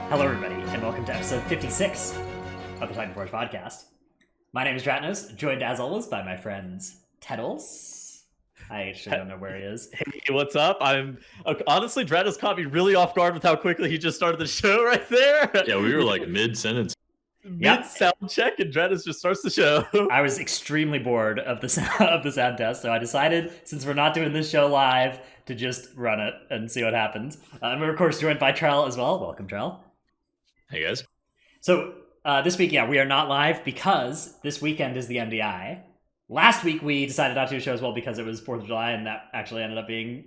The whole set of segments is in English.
Hello, everybody, and welcome to episode 56 of the Titanforge podcast. My name is Dratnos, joined as always by my friends Teddles. I actually don't know where he is. Hey, what's up? Honestly, Dratnos caught me really off guard with how quickly he just started the show right there. Yeah, we were like mid-sentence. Mid-sound check, and Dratnos just starts the show. I was extremely bored of the sound test, so I decided, since we're not doing this show live, to just run it and see what happens. And we're, of course, joined by Trell as well. Welcome, Trell. Hey, guys. So this week, we are not live because this weekend is the MDI. Last week, we decided not to do a show as well because it was 4th of July, and that actually ended up being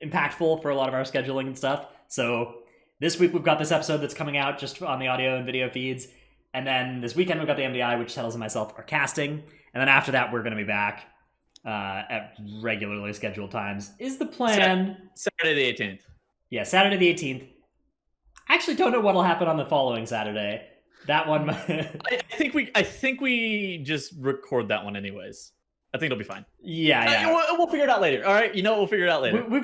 impactful for a lot of our scheduling and stuff. So this week, we've got this episode that's coming out just on the audio and video feeds. And then this weekend, we've got the MDI, which Teddles and myself are casting. And then after that, we're going to be back at regularly scheduled times. Is the plan... Saturday the 18th. Yeah, Saturday the 18th. I actually don't know what'll happen on the following Saturday. That one... I think we just record that one anyways. I think it'll be fine. Yeah. We'll figure it out later. All right, we'll figure it out later. We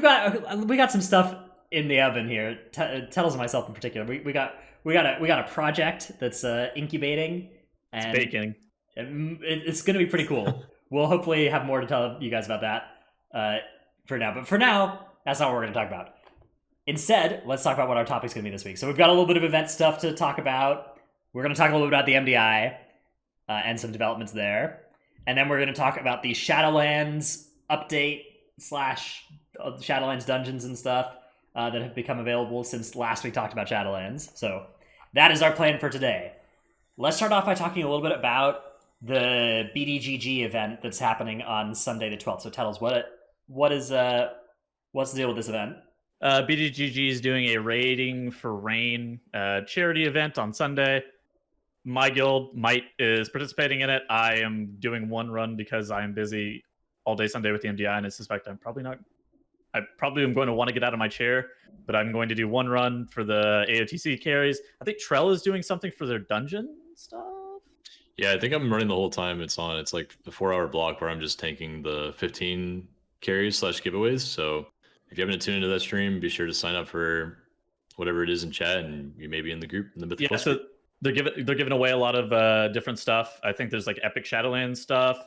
got some stuff in the oven here. Teddles and myself in particular. We got a project that's incubating. And it's baking. It's going to be pretty cool. We'll hopefully have more to tell you guys about that for now. But for now, that's not what we're going to talk about. Instead, let's talk about what our topic's going to be this week. So we've got a little bit of event stuff to talk about. We're going to talk a little bit about the MDI and some developments there. And then we're going to talk about the Shadowlands update / Shadowlands dungeons and stuff that have become available since last we talked about Shadowlands. So that is our plan for today. Let's start off by talking a little bit about the BDGG event that's happening on Sunday the 12th. So tell us what's the deal with this event? BDGG is doing a raiding for rain charity event on Sunday. My guild, Might, is participating in it. I am doing one run because I am busy all day Sunday with the MDI, and I suspect I probably am going to want to get out of my chair, but I'm going to do one run for the AOTC carries. I think Trell is doing something for their dungeon stuff. Yeah, I think I'm running the whole time it's on. It's like the 4-hour block where I'm just tanking the 15 carries / giveaways. So if you haven't tuned into that stream, be sure to sign up for whatever it is in chat, and you may be in the group. In the yeah, so they're giving away a lot of different stuff. I think there's like epic Shadowlands stuff,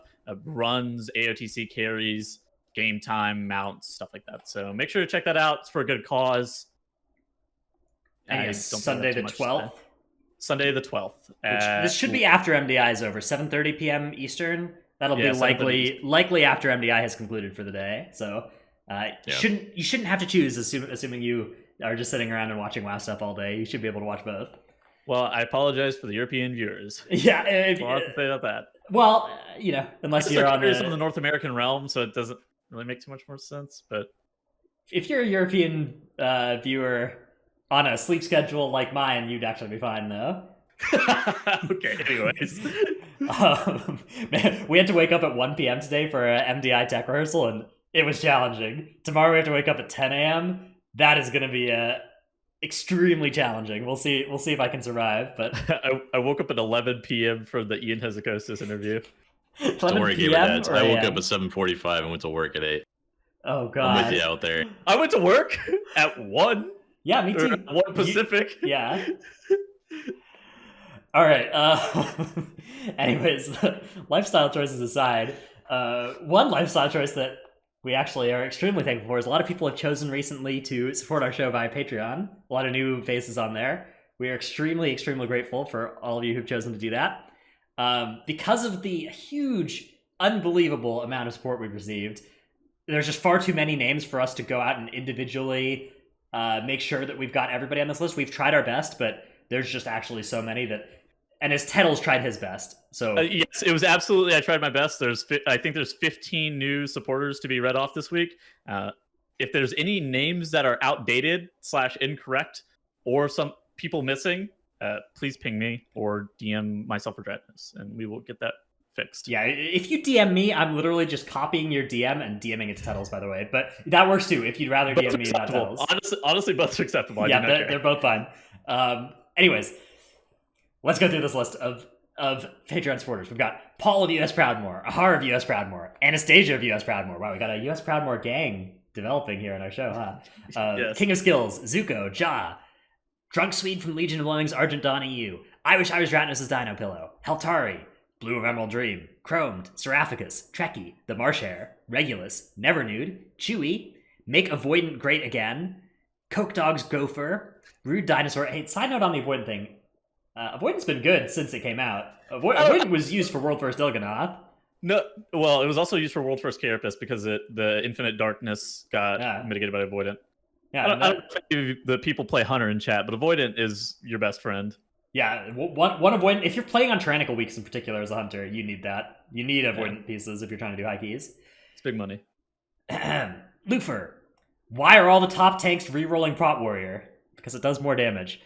runs, AOTC carries, game time, mounts, stuff like that. So make sure to check that out. It's for a good cause. And Sunday the 12th? Sunday the 12th. This should be after MDI is over, 7:30 p.m. Eastern. That'll be likely after MDI has concluded for the day. So you shouldn't have to choose, assuming you are just sitting around and watching WoW stuff all day. You should be able to watch both. Well, I apologize for the European viewers. Yeah, I'll have to say about that. Well, unless you're on the North American realm, so it doesn't really make too much more sense. But if you're a European viewer on a sleep schedule like mine, you'd actually be fine, though. Okay, anyways. Man, we had to wake up at 1 p.m. today for an MDI tech rehearsal, and it was challenging. Tomorrow we have to wake up at 10 a.m. That is going to be extremely challenging. We'll see if I can survive. But I woke up at 11 p.m. for the Ian Hezekosis interview. Don't worry, Gamer Dads. I woke up at 7:45 and went to work at 8. Oh God! I'm with you out there. I went to work at 1. Yeah, me too. 1 Pacific. Yeah. All right. Anyways, lifestyle choices aside, one lifestyle choice that we actually are extremely thankful for is a lot of people have chosen recently to support our show via Patreon. A lot of new faces on there. We are extremely, extremely grateful for all of you who've chosen to do that. Because of the huge, unbelievable amount of support we've received, there's just far too many names for us to go out and individually make sure that we've got everybody on this list. We've tried our best, but there's just actually so many that... And as Teddles tried his best, so... yes, it was absolutely... I tried my best. I think there's 15 new supporters to be read off this week. If there's any names that are outdated / incorrect, or some people missing, please ping me or DM myself or Dratnos, and we will get that fixed. Yeah, if you DM me, I'm literally just copying your DM and DMing it to Teddles, by the way. But that works too, if you'd rather DM me, not Teddles. Honestly, both are acceptable. Yeah, they're both fine. Anyways, let's go through this list of Patreon supporters. We've got Paul of US Proudmore, Ahar of US Proudmore, Anastasia of US Proudmore. Wow, we got a US Proudmore gang developing here on our show, huh? Yes. King of Skills, Zuko, Ja, Drunk Swede from Legion of Loathing's Argent Dawn EU. I wish I was Ratnos' Dino Pillow. Heltari. Blue of Emerald Dream. Chromed. Seraphicus. Trekkie. The Marshhare. Regulus. Never Nude. Chewy. Make Avoidant Great Again. Coke Dog's Gopher. Rude Dinosaur. Hey, side note on the Avoidant thing. Avoidant's been good since it came out. Avoidant was used for World First Il'gynoth. No, well, it was also used for World First Carapace because the Infinite Darkness got mitigated by Avoidant. Yeah, I don't think the people play Hunter in chat, but Avoidant is your best friend. Yeah, one Avoidant. If you're playing on Tyrannical weeks in particular as a Hunter, you need that. You need Avoidant pieces if you're trying to do high keys. It's big money. Lufer. Why are all the top tanks re-rolling Prot Warrior? Because it does more damage.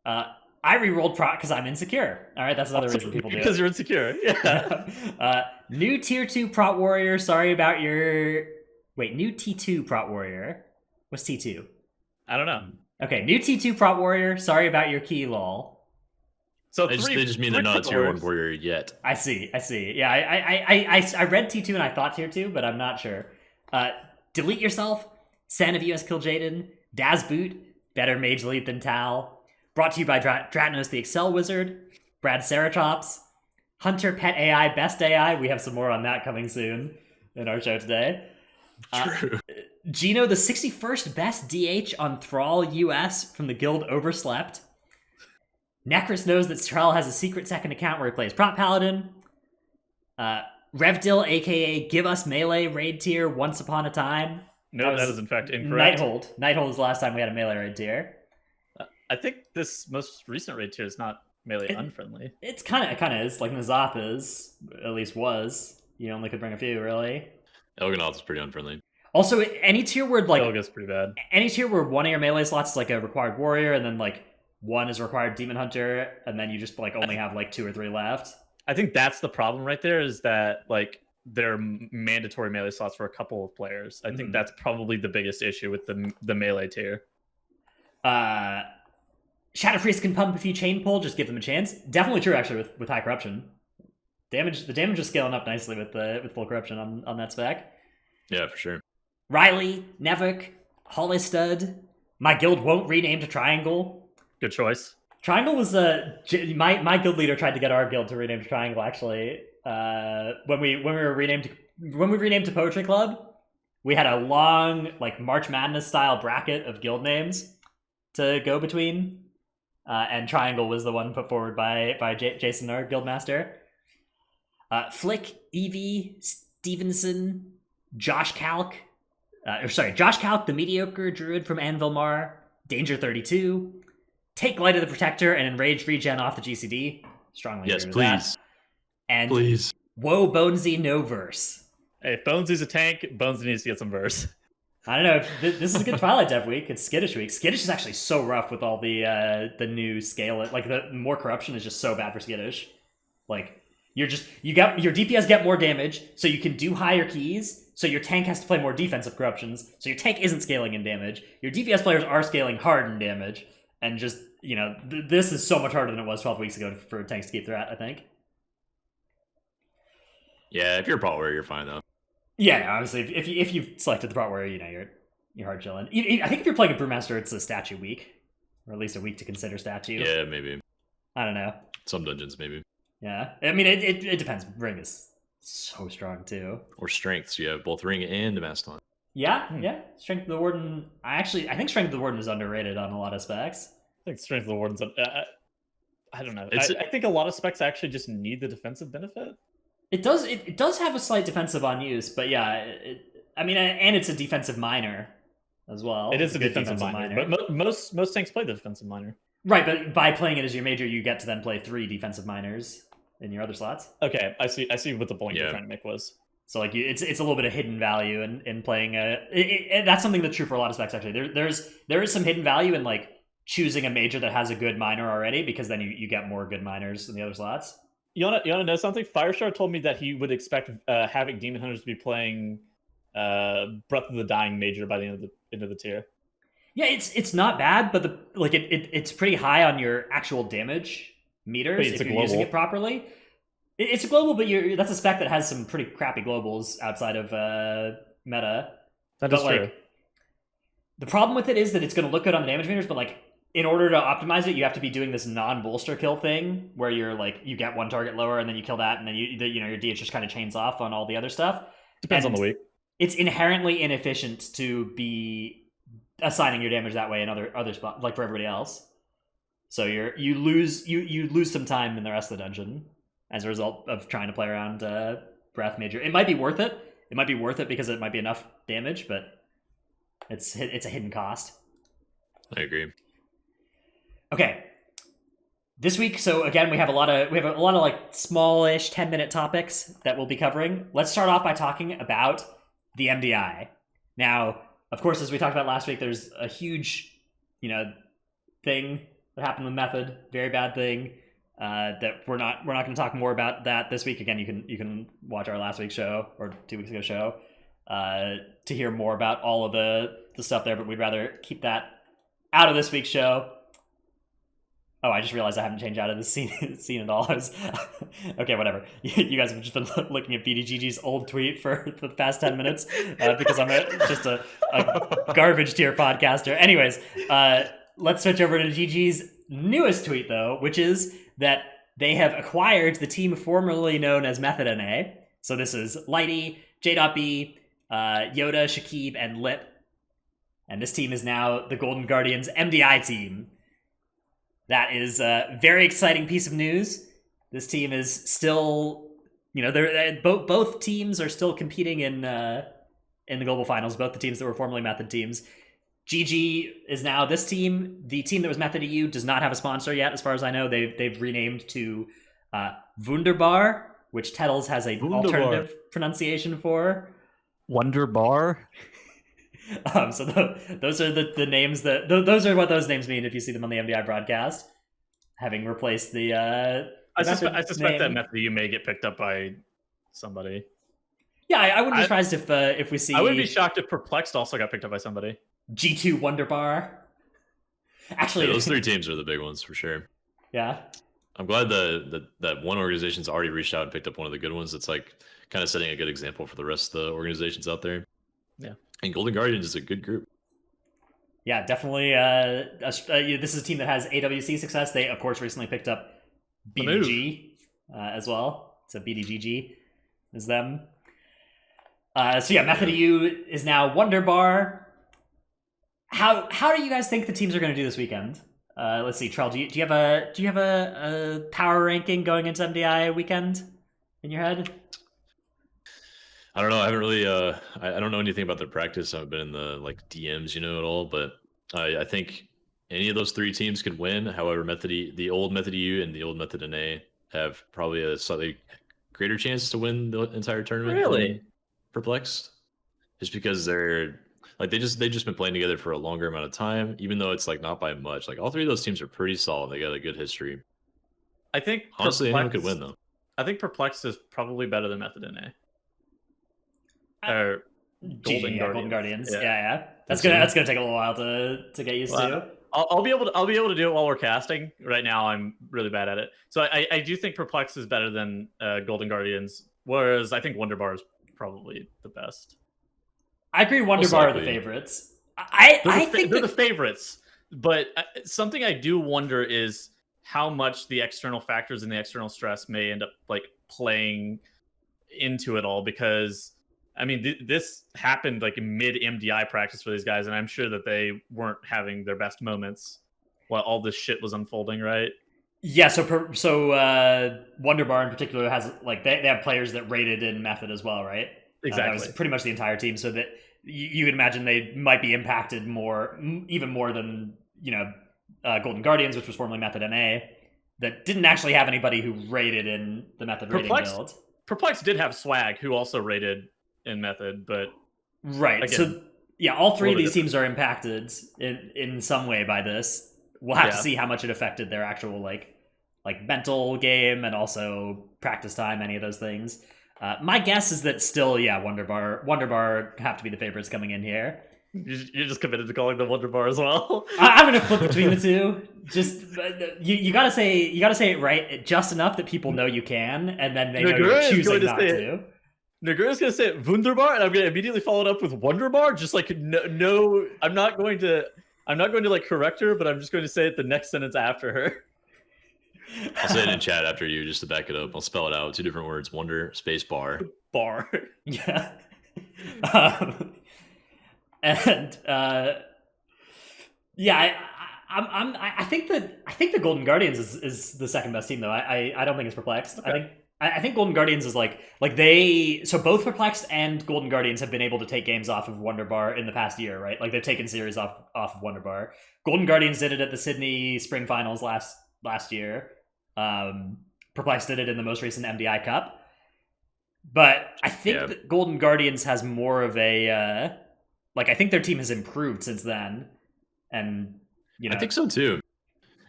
I re-rolled Prot because I'm insecure. All right, that's another reason people do it. Because you're insecure. Yeah. New Tier 2 Prot Warrior. Sorry about your... Wait, new T2 Prot Warrior. What's T2? I don't know. Okay, new T2 Prot Warrior. Sorry about your key, lol. So they just mean they're not a Tier 1 warrior yet. I see. Yeah, I read T2 and I thought Tier 2, but I'm not sure. Delete Yourself. San of US Kill Jaden. Daz Boot. Better Mage Lead than Tal. Brought to you by Dratnos the Excel Wizard. Brad Ceratops. Hunter Pet AI Best AI. We have some more on that coming soon in our show today. True. Gino, the 61st best DH on Thrall US from the guild Overslept. Necros knows that Thrall has a secret second account where he plays Prot Paladin. Revdil, aka Give Us Melee raid tier once upon a time. No, that is in fact incorrect. Nighthold was the last time we had a melee raid tier. I think this most recent raid tier is not melee unfriendly. It's kind of is, like N'Zoth is, at least was. You only could bring a few, really. Il'gynoth is pretty unfriendly. Also, any tier where like Ilga's pretty bad. Any tier where one of your melee slots is like a required warrior, and then like one is required demon hunter, and then you just like only have like 2 or 3 left. I think that's the problem right there. Is that like they're mandatory melee slots for a couple of players. I think that's probably the biggest issue with the melee tier. Shadow Priest can pump if you chain pull, just give them a chance. Definitely true, actually, with high corruption. The damage is scaling up nicely with full corruption on that spec. Yeah, for sure. Riley, Nevik, Hollystud. My guild won't rename to Triangle. Good choice. Triangle was my guild leader tried to get our guild to rename to Triangle. Actually, when we renamed to Poetry Club, we had a long like March Madness style bracket of guild names to go between, and Triangle was the one put forward by Jason, our guild master. Flick, Evie, Stevenson, Josh Kalk, the mediocre druid from Anvilmar, Danger 32, take Light of the Protector and Enraged Regen off the GCD. Strongly yes, agree with please. that. And please. Whoa, Bonesy, no verse. Hey, if Bonesy's a tank, Bonesy needs to get some verse. I don't know. This is a good Twilight Dev week. It's Skittish week. Skittish is actually so rough with all the new scale. Like the more corruption is just so bad for Skittish. Like your DPS get more damage, so you can do higher keys. So your tank has to play more defensive corruptions. So your tank isn't scaling in damage. Your DPS players are scaling hard in damage, and just this is so much harder than it was 12 weeks ago for tanks to keep threat. I think. Yeah, if you're a Prot Warrior, you're fine though. Yeah, obviously, if you've selected the Prot Warrior, you're hard chilling. I think if you're playing a Brewmaster, it's a statue week, or at least a week to consider statue. Yeah, maybe. I don't know. Some dungeons, maybe. Yeah, I mean, it depends. Ring is so strong too. Or strength, so you have both Ring and Damaston. Yeah. Strength of the Warden. I think Strength of the Warden is underrated on a lot of specs. I think Strength of the Warden's. I don't know. I think a lot of specs actually just need the defensive benefit. It does. It does have a slight defensive on use, but yeah. And it's a defensive minor as well. It is a defensive minor, but most tanks play the defensive minor. Right, but by playing it as your major, you get to then play 3 defensive minors in your other slots. Okay, I see what the point you're trying to make was. So like it's a little bit of hidden value in playing that's something that's true for a lot of specs actually. There is some hidden value in like choosing a major that has a good minor already, because then you get more good minors in the other slots. You wanna know something? Firestar told me that he would expect Havoc Demon Hunters to be playing Breath of the Dying major by the end of the tier. Yeah, it's not bad, but it's pretty high on your actual damage meters if you're using it properly. It's a global, but that's a spec that has some pretty crappy globals outside of meta. That is true. The problem with it is that it's going to look good on the damage meters, but like in order to optimize it, you have to be doing this non-bolster kill thing where you're like you get one target lower and then you kill that, and then your DH just kind of chains off on all the other stuff. Depends And on the week. it's inherently inefficient to be assigning your damage that way in other spots, like for everybody else. So you lose some time in the rest of the dungeon as a result of trying to play around Breath Major. It might be worth it. It might be worth it because it might be enough damage, but it's a hidden cost. I agree. Okay. This week, so again, we have a lot of like smallish 10-minute topics that we'll be covering. Let's start off by talking about the MDI. Now, of course, as we talked about last week, there's a huge, thing that happened with Method, very bad thing. That we're not going to talk more about that this week. Again, you can watch our last week's show or 2 weeks ago show to hear more about all of the stuff there. But we'd rather keep that out of this week's show. Oh, I just realized I haven't changed out of the scene at all. Okay, whatever. You guys have just been looking at BDGG's old tweet for the past 10 minutes because I'm just a garbage tier podcaster. Anyways, let's switch over to GG's newest tweet, though, which is that they have acquired the team formerly known as Method NA. So this is Lighty, J.B, Yoda, Shakib, and Lip. And this team is now the Golden Guardians MDI team. That is a very exciting piece of news. This team is still, both teams are still competing in the global finals. Both the teams that were formerly Method teams. GG is now this team. The team that was Method EU does not have a sponsor yet, as far as I know. They've renamed to Wunderbar, which Tettles has an alternative pronunciation for. Wonderbar. So those are the names that those are what those names mean if you see them on the MDI broadcast, having replaced the. I suspect that Method EU may get picked up by somebody. Yeah, I wouldn't be surprised if we see. I wouldn't be shocked if Perplexed also got picked up by somebody. G2 Wonderbar. Actually, those 3 teams are the big ones for sure. Yeah, I'm glad that one organization's already reached out and picked up one of the good ones. It's like kind of setting a good example for the rest of the organizations out there. Yeah. And Golden Guardians is a good group. Yeah, definitely. This is a team that has AWC success. They, of course, recently picked up BDG as well. So BDGG is them. Method EU is now Wonderbar. How do you guys think the teams are going to do this weekend? Let's see, Trell. Do you have a power ranking going into MDI weekend in your head? I don't know. I haven't really. I don't know anything about their practice. I haven't been in the DMs, at all. But I think any of those 3 teams could win. However, the old Method EU and the old Method NA have probably a slightly greater chance to win the entire tournament. Really? Perplexed, just because they're they just been playing together for a longer amount of time, even though it's not by much. All 3 of those teams are pretty solid. They got a good history. I think honestly anyone could win though. I think Perplexed is probably better than Method NA. Or Golden Guardians. Yeah. That's gonna take a little while to get used to. I'll be able to do it while we're casting. Right now, I'm really bad at it. So I do think Perplex is better than Golden Guardians, whereas I think Wonderbar is probably the best. I agree. Wonderbar are the favorites. I think they're the favorites, but something I do wonder is how much the external factors and the external stress may end up playing into it all, because. I mean, this happened mid MDI practice for these guys, and I'm sure that they weren't having their best moments while all this shit was unfolding, right? Yeah. So Wonderbar in particular has they have players that rated in Method as well, right? Exactly. That was pretty much the entire team. So that you would imagine they might be impacted even more than Golden Guardians, which was formerly Method NA, that didn't actually have anybody who rated in the Method rating build. Perplex did have Swag, who also rated in Method, but right. Again, so yeah, all 3 of these teams are impacted in some way by this. We'll have to see how much it affected their actual mental game and also practice time, any of those things. My guess is that still, Wonderbar have to be the favorites coming in here. You're just committed to calling them Wonderbar as well. I'm gonna flip between the 2. Just you gotta say it right just enough that people know you can, and then they know you're choosing not to. Nagura's gonna say Wunderbar, and I'm gonna immediately follow it up with Wonderbar. Just no, I'm not going to I'm not going to like correct her, but I'm just going to say it the next sentence after her. I'll say it in chat after you just to back it up. I'll spell it out. 2 different words. Wonder space bar. Bar. Yeah. And yeah, I think the Golden Guardians is the second best team though. I don't think it's Perplexed. Okay. I think Golden Guardians is like they, so both Perplexed and Golden Guardians have been able to take games off of Wonderbar in the past year, right? Like they've taken series off of Wonderbar. Golden Guardians did it at the Sydney Spring Finals last year. Perplexed did it in the most recent MDI Cup. But I think that Golden Guardians has more of a like I think their team has improved since then, and you know I think so too.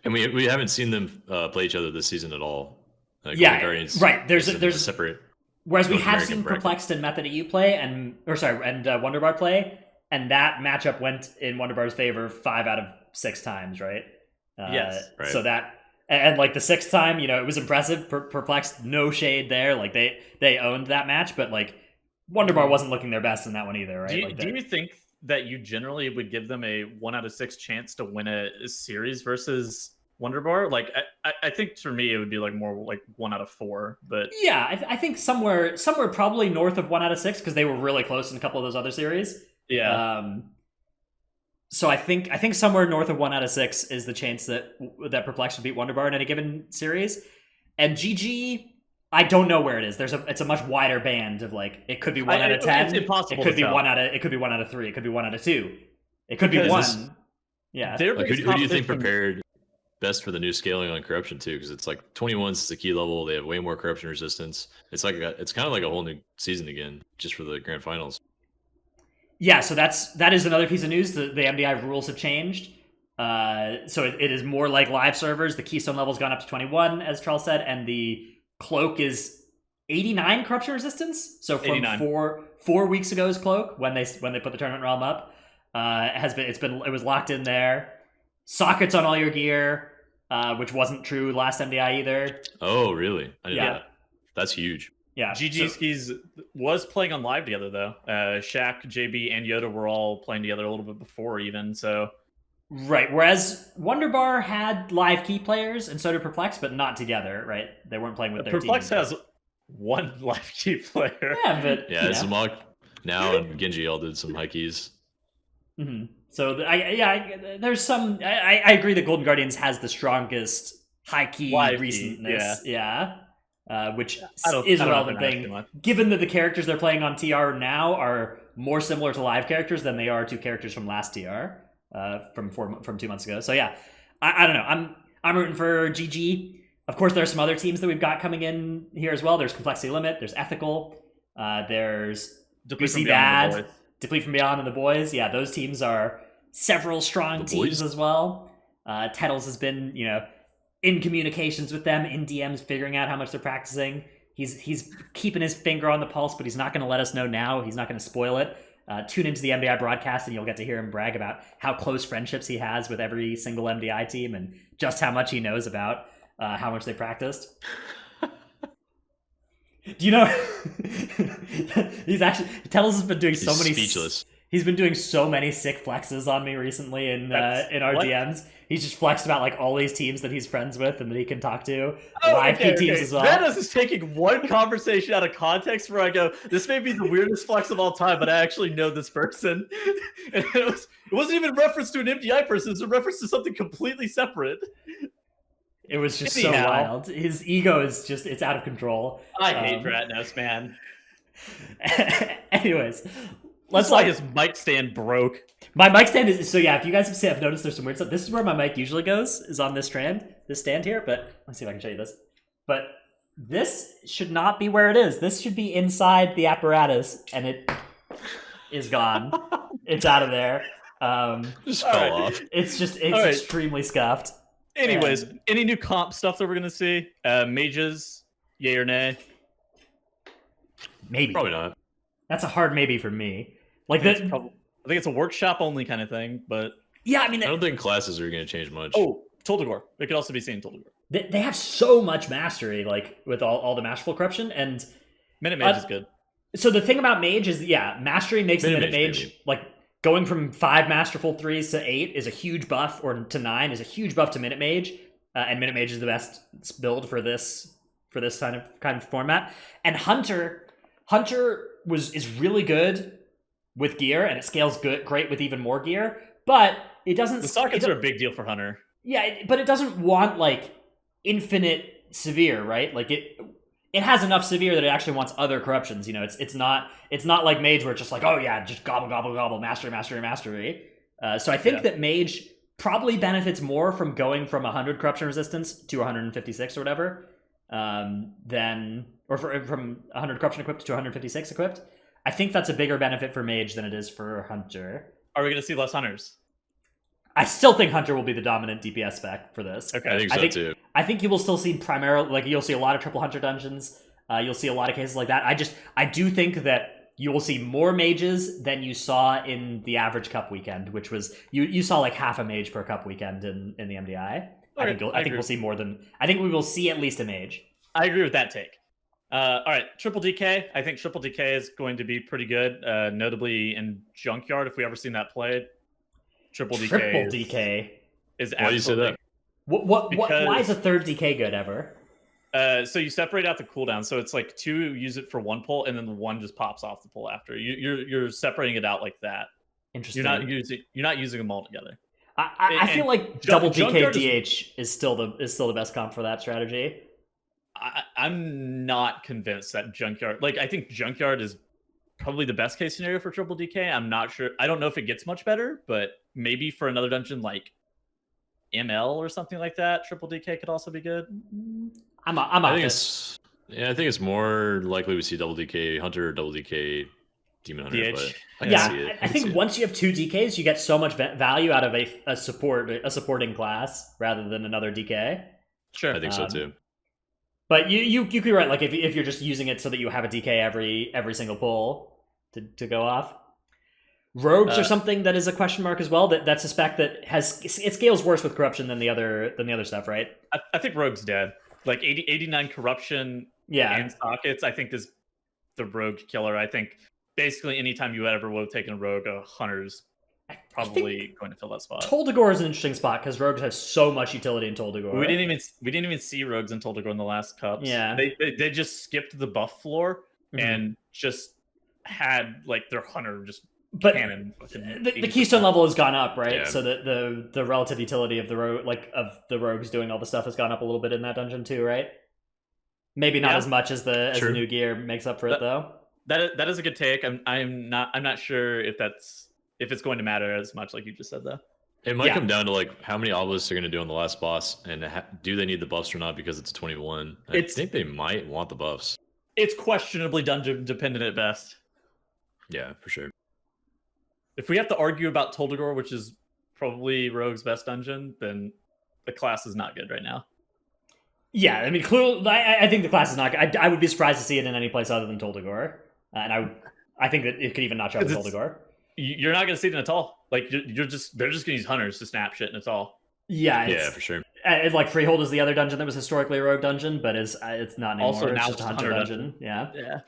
And we haven't seen them play each other this season at all. Yeah, Guardians, right. There's a separate. Whereas we North have American seen bracket. Perplexed and Method EU play, and Wonderbar play, and that matchup went in Wonderbar's favor 5 out of 6 times, right? Yes, right. So that and like the 6th time, you know, it was impressive. Perplexed, no shade there. Like they owned that match, but like Wonderbar wasn't looking their best in that one either, right? Do you think that you generally would give them a 1 out of 6 chance to win a series versus Wonderbar? Like I think for me it would be like more like 1 out of 4, but yeah, I think somewhere probably north of 1 out of 6 because they were really close in a couple of those other series. yeah. So I think somewhere north of 1 out of 6 is the chance that Perplex would beat Wonderbar in any given series. And GG, I don't know where it is. It's a much wider band of like it could be 1 out of 10. It's impossible. It could be tell. 1 out of 3. It could be 1 out of 2. It could be Because 1. Yeah. Like, who do you think prepared best for the new scaling on corruption too? Because it's like 21s is the key level. They have way more corruption resistance. It's like it's kind of like a whole new season again, just for the grand finals. Yeah, so that is another piece of news. The MDI rules have changed. So it is more like live servers. The Keystone level's gone up to 21, as Charles said, and the Cloak is 89 corruption resistance. So from 89. 4 weeks ago's Cloak, when they put the tournament realm up, it was locked in there. Sockets on all your gear, which wasn't true last MDI either. Oh, really? I didn't know Yeah. that. That's huge. Yeah, GG Skis was playing on live together though. Shaq, JB, and Yoda were all playing together a little bit before even. So right. Whereas Wonderbar had live key players, and so did Perplex, but not together. Right? They weren't playing with their Perplex team. has one live key player. Yeah, but Yeah, it's Zamok now and Genji all did some high keys. Mm-hmm. So there's some. I agree that Golden Guardians has the strongest high key Live key, recentness. Yeah. Which I don't is a know relevant if that matters too thing, much. given that the characters they're playing on TR now are more similar to live characters than they are to characters from last TR, from 2 months ago. So yeah, I don't know. I'm rooting for GG. Of course, there are some other teams that we've got coming in here as well. There's Complexity Limit. There's Ethical. There's Deplete BC from Beyond and the Bad. boys. Deplete from Beyond and the boys. Yeah, those teams are several strong The teams boys? as well. Tettles has been, in communications with them, in DMs, figuring out how much they're practicing. He's keeping his finger on the pulse, but he's not going to let us know now. He's not going to spoil it. Tune into the MDI broadcast, and you'll get to hear him brag about how close friendships he has with every single MDI team, and just how much he knows about how much they practiced. Do you know? Tettles has been doing so He's many. speechless. He's been doing so many sick flexes on me recently in our what? DMs. He's just flexed about like all these teams that he's friends with and that he can talk to. Oh, Live okay, key teams okay. as well. Vanos is taking one conversation out of context where I go, this may be the weirdest flex of all time, but I actually know this person. And it wasn't even a reference to an MDI person, it was a reference to something completely separate. It was just so Anyhow. wild. His ego is just, it's out of control. I hate Ratnos, man. Anyways, That's why his mic stand broke. my mic stand is, so yeah, if you guys have noticed there's some weird stuff. This is where my mic usually goes, is on this stand here, but let's see if I can show you this. But this should not be where it is. This should be inside the apparatus, and it is gone. It's out of there. Just fell off. It's right. extremely scuffed. Anyways, And- any new comp stuff that we're going to see? Mages, yay or nay? Maybe. Probably not. That's a hard maybe for me. Like I think the, it's prob- I think it's a workshop only kind of thing, but... yeah, I mean, I don't think classes are going to change much. Oh, Toldegor. It could also be seen in Toldegor. they have so much mastery, like with all the masterful corruption, and Minute Mage is good. so the thing about mage is, yeah, mastery makes the Minute minute mage, mage maybe. like going from 5 Masterful 3s to 8 is a huge buff, or to 9 is a huge buff to Minute Mage, and Minute Mage is the best build for this kind of format. And Hunter is really good with gear, and it scales great with even more gear, but it doesn't. The sockets are a big deal for Hunter. Yeah, but it doesn't want like infinite severe, right? Like it has enough severe that it actually wants other corruptions. You know, it's not like Mage where it's just like, oh yeah, just gobble gobble gobble, mastery. So I think that Mage probably benefits more from going from 100 corruption resistance to 156 or whatever, from 100 corruption equipped to 156 equipped. I think that's a bigger benefit for Mage than it is for Hunter. Are we going to see less Hunters? I still think Hunter will be the dominant DPS spec for this. Okay, I think so too. I think you will still see primarily, like, you'll see a lot of triple Hunter dungeons. You'll see a lot of cases like that. I do think that you will see more mages than you saw in the average cup weekend, which was you saw like half a mage per cup weekend in the MDI. I think we'll see more than. I think we will see at least a mage. I agree with that take. All right, triple DK. I think triple DK is going to be pretty good, notably in Junkyard. If we ever seen that played, triple DK is why do you say that? Why is a third DK good ever? So you separate out the cooldown, so it's like 2 use it for 1 pull, and then the 1 just pops off the pull after. You're separating it out like that. Interesting. You're not using them all together. I feel like double DK DH is still the best comp for that strategy. I'm not convinced that Junkyard. Like, I think Junkyard is probably the best case scenario for triple DK. I'm not sure. I don't know if it gets much better, but maybe for another dungeon like ML or something like that, triple DK could also be good. I think it's more likely we see double DK Hunter or double DK Demon Hunter. DH. But I think once you have 2 DKs, you get so much value out of a supporting class rather than another DK. Sure, I think so too. But you could be right. Like if you're just using it so that you have a DK every single pull to go off. Rogues are something that is a question mark as well. That's a spec that it scales worse with corruption than the other stuff, right? I think Rogue's dead. Like 89 corruption and sockets, I think is the Rogue killer. I think basically anytime you ever would have taken a Rogue, a Hunter's probably going to fill that spot. Toldagor is an interesting spot because Rogues has so much utility in Toldagor. We didn't even see Rogues in Toldagor in the last cups. Yeah, they just skipped the buff floor and just had like their Hunter just. But cannon. The keystone level has gone up, right? Yeah. So that the relative utility of the rogues doing all the stuff has gone up a little bit in that dungeon too, right? Maybe not as much as the new gear makes up for it though. That is a good take. I'm not sure if it's going to matter as much, like you just said though. It might come down to like how many obelisks they're going to do on the last boss, and do they need the buffs or not because it's 21. I think they might want the buffs. It's questionably dungeon dependent at best. Yeah, for sure. If we have to argue about Toldagor, which is probably Rogue's best dungeon, then the class is not good right now. Yeah, I mean, clearly, I think the class is not good. I would be surprised to see it in any place other than Toldagor, and I think that it could even notch up with Toldagor. You're not going to see it in all. Like they're just going to use Hunters to snap shit, and it's all. Yeah, for sure. Like Freehold is the other dungeon that was historically a Rogue dungeon, but it's not anymore. Also, now it's just a Hunter dungeon. Yeah.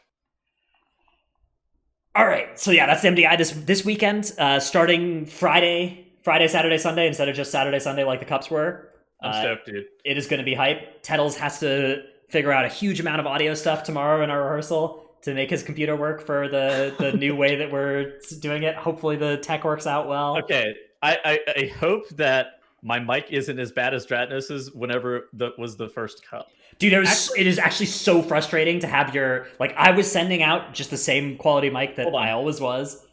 All right, so yeah, that's the MDI this weekend, starting Friday, Saturday, Sunday, instead of just Saturday, Sunday like the Cups were. I'm stoked, dude. It is going to be hype. Tettles has to figure out a huge amount of audio stuff tomorrow in our rehearsal to make his computer work for the new way that we're doing it. Hopefully the tech works out well. Okay, I hope that my mic isn't as bad as Dratnos's whenever that was the first cup. Dude, it is actually so frustrating to have I was sending out just the same quality mic that I always was.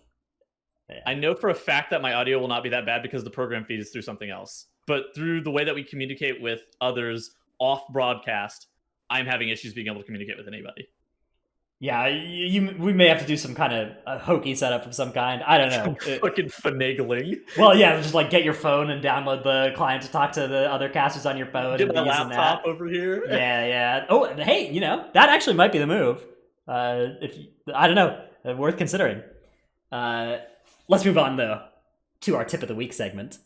Yeah. I know for a fact that my audio will not be that bad because the program feeds through something else. But through the way that we communicate with others off broadcast, I'm having issues being able to communicate with anybody. Yeah, we may have to do some kind of a hokey setup of some kind. I don't know. Fucking finagling. Well, yeah, just like get your phone and download the client to talk to the other casters on your phone. Get my laptop over here. Yeah. Oh, hey, that actually might be the move. I don't know, worth considering. Let's move on though to our tip of the week segment.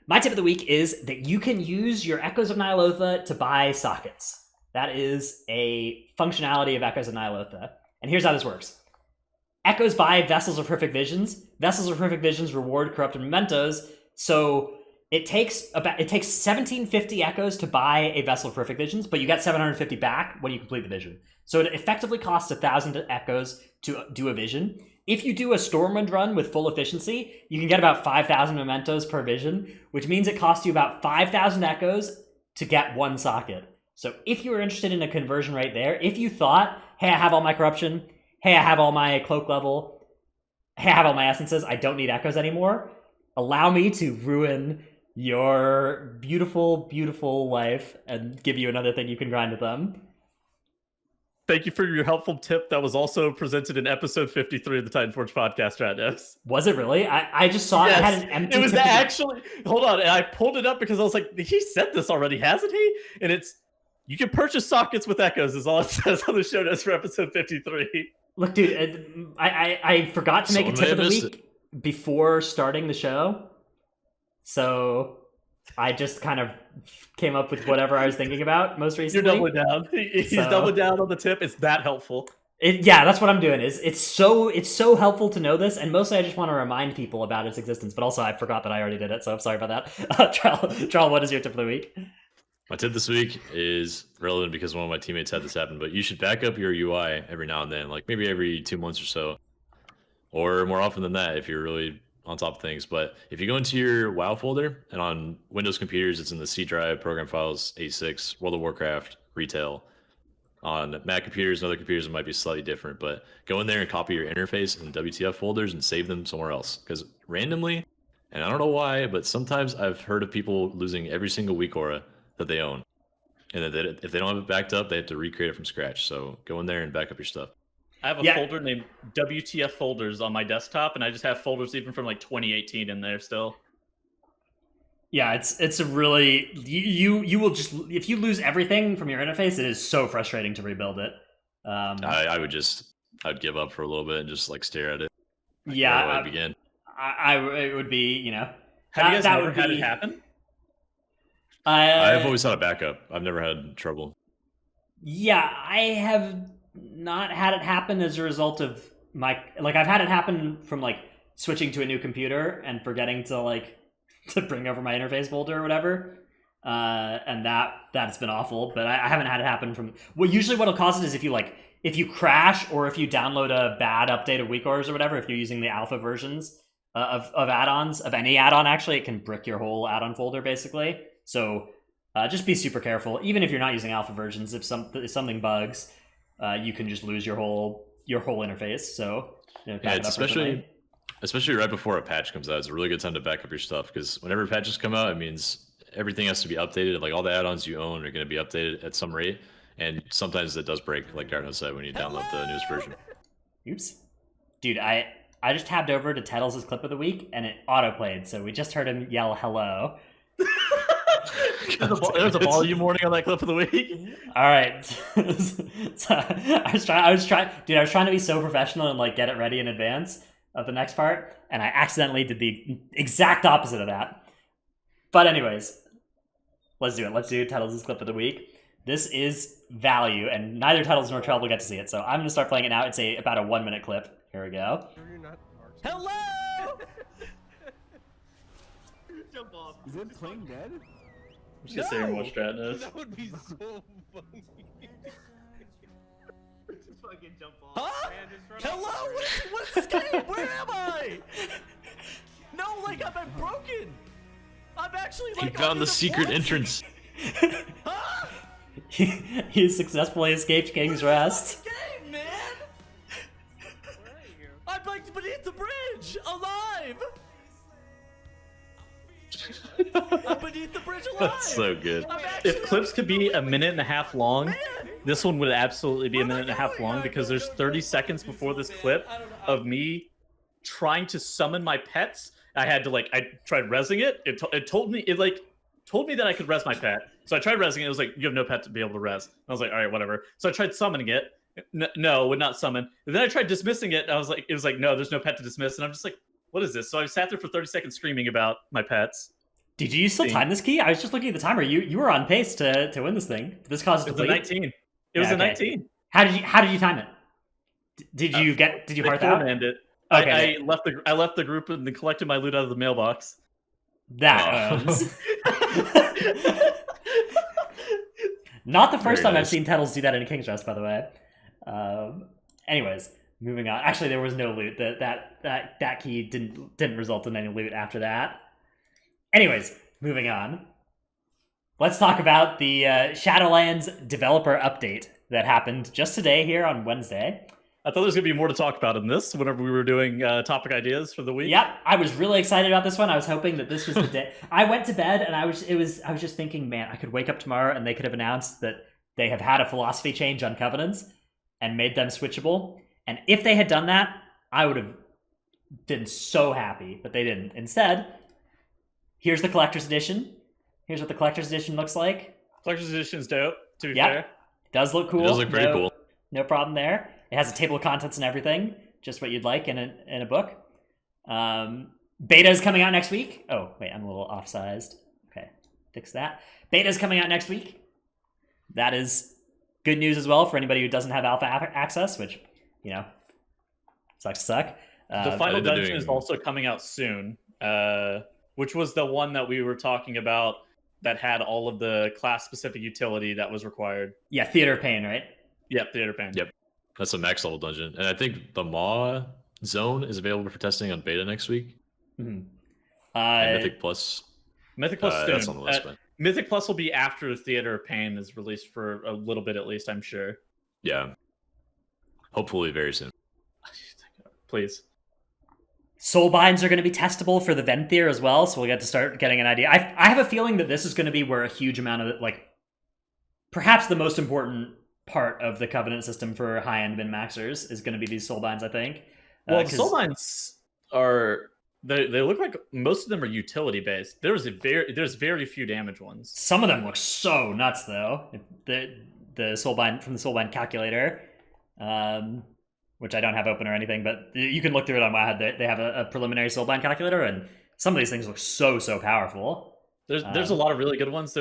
My tip of the week is that you can use your Echoes of Nyalotha to buy sockets. That is a functionality of Echoes of Nyalotha. And here's how this works. Echoes buy Vessels of Perfect Visions. Vessels of Perfect Visions reward corrupted mementos. So it takes 1750 echoes to buy a Vessel of Perfect Visions, but you get 750 back when you complete the vision. So it effectively costs 1,000 echoes to do a vision. If you do a Stormwind run with full efficiency, you can get about 5,000 mementos per vision, which means it costs you about 5,000 echoes to get one socket. So if you were interested in a conversion rate there, if you thought, hey, I have all my corruption, hey, I have all my cloak level, hey, I have all my essences, I don't need echoes anymore, allow me to ruin your beautiful, beautiful life and give you another thing you can grind with them. Thank you for your helpful tip that was also presented in episode 53 of the Titanforge podcast, Stratos. Was it really? I just saw it had an empty... It was actually... Hold on, and I pulled it up because I was like, he said this already, hasn't he? And it's... You can purchase sockets with echoes is all it says on the show notes for episode 53. Look, dude, I forgot to make a tip of the week before starting the show. So I just kind of came up with whatever I was thinking about most recently. You're doubling down. He's doubling down on the tip. It's that helpful. Yeah, that's what I'm doing. It's so helpful to know this, and mostly I just want to remind people about its existence, but also I forgot that I already did it, so I'm sorry about that. Charles, what is your tip of the week? My tip this week is relevant because one of my teammates had this happen, but you should back up your UI every now and then, like maybe every 2 months or so, or more often than that if you're really on top of things. But if you go into your WoW folder, and on Windows computers, it's in the C drive, program files, A6, World of Warcraft, retail. On Mac computers and other computers, it might be slightly different, but go in there and copy your interface in WTF folders and save them somewhere else. Because randomly, and I don't know why, but sometimes I've heard of people losing every single weak aura that they own. And that if they don't have it backed up, they have to recreate it from scratch. So go in there and back up your stuff. I have a folder named WTF folders on my desktop, and I just have folders even from like 2018 in there still. Yeah, it's a really you will just, if you lose everything from your interface, it is so frustrating to rebuild it. I'd give up for a little bit and just like stare at it. Yeah, where do I begin? It would be, you know. Have you guys never had it happen? I've always had a backup. I've never had trouble. Yeah, I have not had it happen as a result of I've had it happen from like switching to a new computer and forgetting to bring over my interface folder or whatever. And that's been awful, but I haven't had it happen from... Well, usually what'll cause it is if you crash or if you download a bad update of weak orders or whatever, if you're using the alpha versions of add-ons, of any add-on actually, it can brick your whole add-on folder basically. So just be super careful. Even if you're not using alpha versions, if something bugs, you can just lose your whole interface. So it's especially right before a patch comes out. It's a really good time to back up your stuff, because whenever patches come out, it means everything has to be updated. Like all the add-ons you own are going to be updated at some rate, and sometimes it does break, like Garno said, when you download the newest version. Oops, dude, I just tabbed over to Tettles' clip of the week, and it auto-played, so we just heard him yell hello. There's a volume warning on that clip of the week. All right. So I was trying to be so professional and like get it ready in advance of the next part, and I accidentally did the exact opposite of that. But anyways, let's do it. Let's do Tettles' clip of the week. This is value, and neither Tettles nor Trell will get to see it, so I'm gonna start playing it now. It's about a 1 minute clip. Here we go. Hello. Jump off. Is it playing dead? I'm just saying what Strat knows. That would be so funny. Just fucking jump off. Huh? Man, just run Hello? off. What is this game? Where am I? No, like I'm broken. I'm actually like... He found the secret entrance. Huh? He successfully escaped King's Rest. Game, man. Where are you? I'm like beneath the bridge, alive. I'm beneath the bridge alive. That's so good. If clips could be a minute and a half long, this one would absolutely be a minute and a half long, because there's 30 seconds before this clip of me trying to summon my pets. I had to I tried rezzing it. It told me that I could res my pet. So I tried rezzing it. It was like, you have no pet to be able to res. I was like, all right, whatever. So I tried summoning it. No, would not summon. And then I tried dismissing it. And it was like, no, there's no pet to dismiss. And I'm just like, what is this? So I sat there for 30 seconds screaming about my pets. Did you still time this key? I was just looking at the timer. You were on pace to win this thing. This caused It was a 19. It was a 19. How did you time it? Did you hearth I out? four-manned it. Okay. I left the group and then collected my loot out of the mailbox. That Oh. owns. Not the first Very time I've nice. seen Tettles do that in a King's Rest, by the way. Anyways, moving on. Actually, there was no loot. That key didn't result in any loot after that. Anyways, moving on. Let's talk about the Shadowlands developer update that happened just today here on Wednesday. I thought there was gonna be more to talk about in this whenever we were doing topic ideas for the week. Yep, I was really excited about this one. I was hoping that this was the day. I went to bed and I was just thinking, man, I could wake up tomorrow and they could have announced that they have had a philosophy change on covenants and made them switchable. And if they had done that, I would have been so happy, but they didn't. Instead, here's the collector's edition. Here's what the collector's edition looks like. Collector's edition is dope. To be Yep. fair, It does look cool. It does look pretty cool. No problem there. It has a table of contents and everything, just what you'd like in a book. Beta is coming out next week. Oh, wait, I'm a little off-sized. Okay, fix that. Beta is coming out next week. That is good news as well for anybody who doesn't have alpha access, which, sucks to suck. the final they're dungeon doing- is also coming out soon, which was the one that we were talking about that had all of the class-specific utility that was required. Yeah, Theater of Pain, right? Yep, Theater Pain. Yep. That's a max level dungeon. And I think the Maw zone is available for testing on beta next week. Mhm. And Mythic Plus. Mythic Plus soon. That's on the list. But Mythic Plus will be after Theater of Pain is released for a little bit at least, I'm sure. yeah. Hopefully very soon. Please. Soulbinds are going to be testable for the Venthyr as well, so we'll get to start getting an idea. I have a feeling that this is going to be where a huge amount of it, perhaps the most important part of the Covenant system for high-end min-maxers is going to be these Soulbinds, I think. Well, the Soulbinds are... They look like most of them are utility-based. There's very few damage ones. Some of them look so nuts, though. The Soulbind from the Soulbind calculator, which I don't have open or anything, but you can look through it on WoW. They have a preliminary Soulbind calculator, and some of these things look so powerful. There's a lot of really good ones.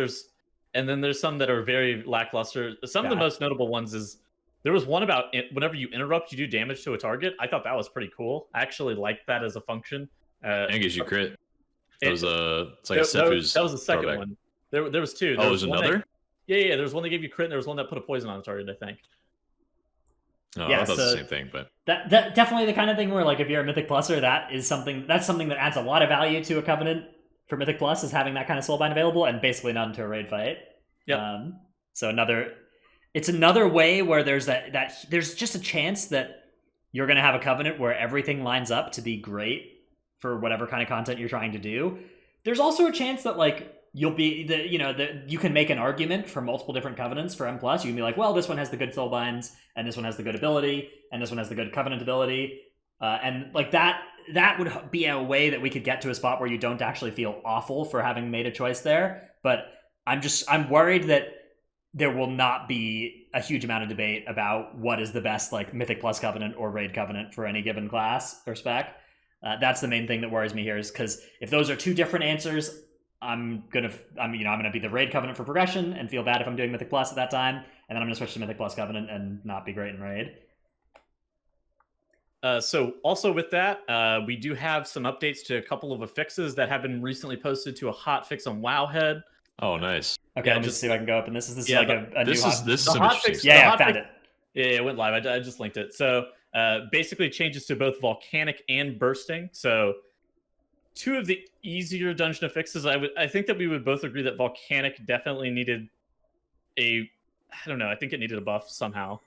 And then there's some that are very lackluster. Some of the most notable ones is there was one about whenever you interrupt, you do damage to a target. I thought that was pretty cool. I actually liked that as a function. And it gives you crit. That was it's like that, a Sephu's that was the second throwback. one. There was two. Oh, there's another? Yeah, there was one that gave you crit, and there was one that put a poison on a target, I think. Oh, Yeah, I thought so- the same thing, but That definitely the kind of thing where, if you're a Mythic Pluser, that's something that adds a lot of value to a Covenant for Mythic Plus, is having that kind of Soulbind available, and basically none to a raid fight. Yep. So it's another way where there's there's just a chance that you're going to have a Covenant where everything lines up to be great for whatever kind of content you're trying to do. There's also a chance that you'll be you can make an argument for multiple different Covenants for M+. You can be like, well, this one has the good Soulbinds, and this one has the good ability, and this one has the good Covenant ability, and that would be a way that we could get to a spot where you don't actually feel awful for having made a choice there. But I'm worried that there will not be a huge amount of debate about what is the best Mythic Plus Covenant or Raid Covenant for any given class or spec. That's the main thing that worries me here, is because if those are two different answers, I'm gonna be the Raid Covenant for progression and feel bad if I'm doing Mythic Plus at that time, and then I'm gonna switch to Mythic Plus Covenant and not be great in Raid. So also with that, we do have some updates to a couple of affixes that have been recently posted to a hot fix on Wowhead. oh, nice. Okay, Yeah, let me just- see if I can go open this. Is this Yeah, a This new is hot... this is the some hot interesting fix- stuff. Yeah, the I hot found fix- it. Yeah, it went live. I just linked it. So basically changes to both volcanic and bursting. So two of the easier dungeon affixes. I think that we would both agree that volcanic definitely needed I think it needed a buff somehow.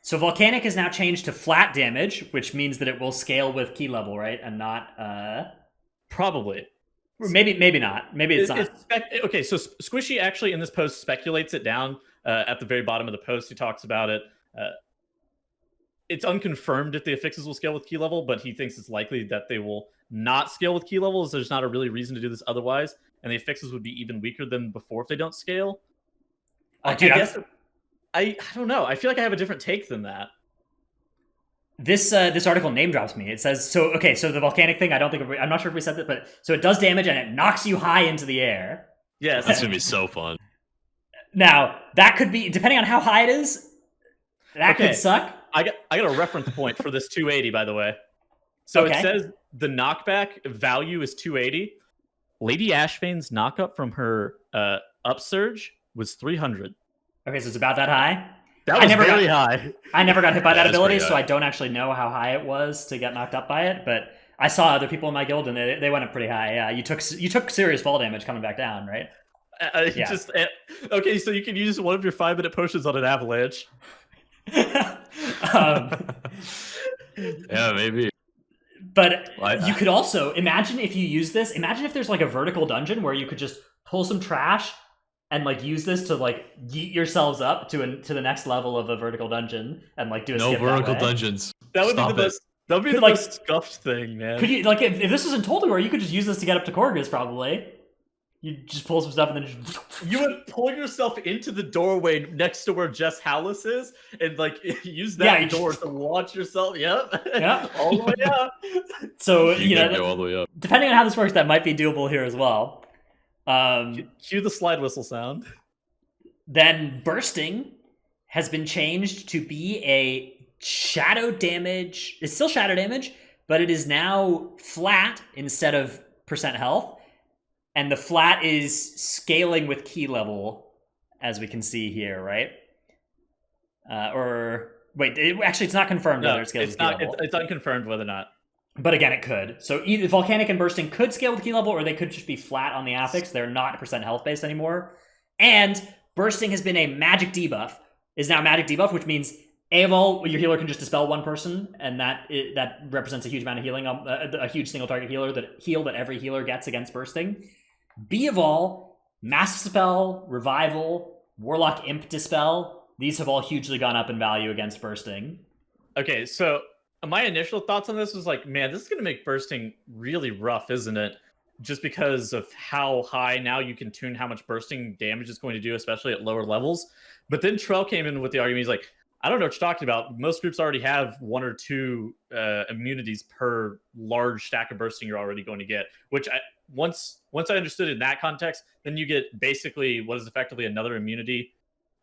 So Volcanic is now changed to flat damage, which means that it will scale with key level, right? And not... Probably. Or maybe not. Maybe it's not. Okay, so Squishy actually in this post speculates it down at the very bottom of the post. He talks about it. It's unconfirmed if the affixes will scale with key level, but he thinks it's likely that they will not scale with key levels. There's not a really reason to do this otherwise, and the affixes would be even weaker than before if they don't scale. Oh, dude, I guess I don't know. I feel like I have a different take than that. This article name drops me. It says so the volcanic thing. I'm not sure if we said that, but so it does damage and it knocks you high into the air. Yes, That's gonna be so fun. Now that could be, depending on how high it is, that Okay. could suck. I got a reference point for this 280, by the way. So Okay. it says the knockback value is 280. Lady Ashvane's knockup from her upsurge was 300. Okay, so it's about that high. That I was never very got- high. I never got hit by that That's ability, pretty so high. I don't actually know how high it was to get knocked up by it. But I saw other people in my guild, and they went up pretty high. Yeah, you took serious fall damage coming back down, right? Yeah. Okay, so you can use one of your 5-minute potions on an avalanche. um, Yeah, maybe. but Well, you could also imagine if you use this. Imagine if there's like a vertical dungeon where you could just pull some trash and like use this to like yeet yourselves up to the next level of a vertical dungeon and like do a No skip vertical that way. dungeons. That would Stop be the it. most. That would be Could, the like- most scuffed thing, man. Could you like if this was in Toldor, you could just use this to get up to Korgus probably. You just pull some stuff and then just You would pull yourself into the doorway next to where Jess Hallis is, and like use that Yeah, you door just- to launch yourself. Yep. Yep. All the way up. So You know can go all the way up. depending on how this works, that might be doable here as well. Cue the slide whistle sound. Then bursting has been changed to be a shadow damage. It's still shadow damage, but it is now flat instead of percent health. And the flat is scaling with key level, as we can see here, right? Or wait, actually, it's not confirmed whether No, it scales it's with key not. level. It's unconfirmed whether or not. But again, it could. So either volcanic and bursting could scale with key level, or they could just be flat on the affix. They're not percent health based anymore. And bursting has been a magic debuff. Is now a magic debuff, which means A of all, your healer can just dispel one person, and that represents a huge amount of healing, a huge single target heal that every healer gets against bursting. B of all, mass dispel, revival, warlock imp dispel. These have all hugely gone up in value against bursting. Okay, so my initial thoughts on this was like, man, this is going to make bursting really rough, isn't it? Just because of how high now you can tune how much bursting damage is going to do, especially at lower levels. But then Trell came in with the argument. He's like, I don't know what you're talking about. Most groups already have 1 or 2 immunities per large stack of bursting you're already going to get. Which once I understood in that context, then you get basically what is effectively another immunity,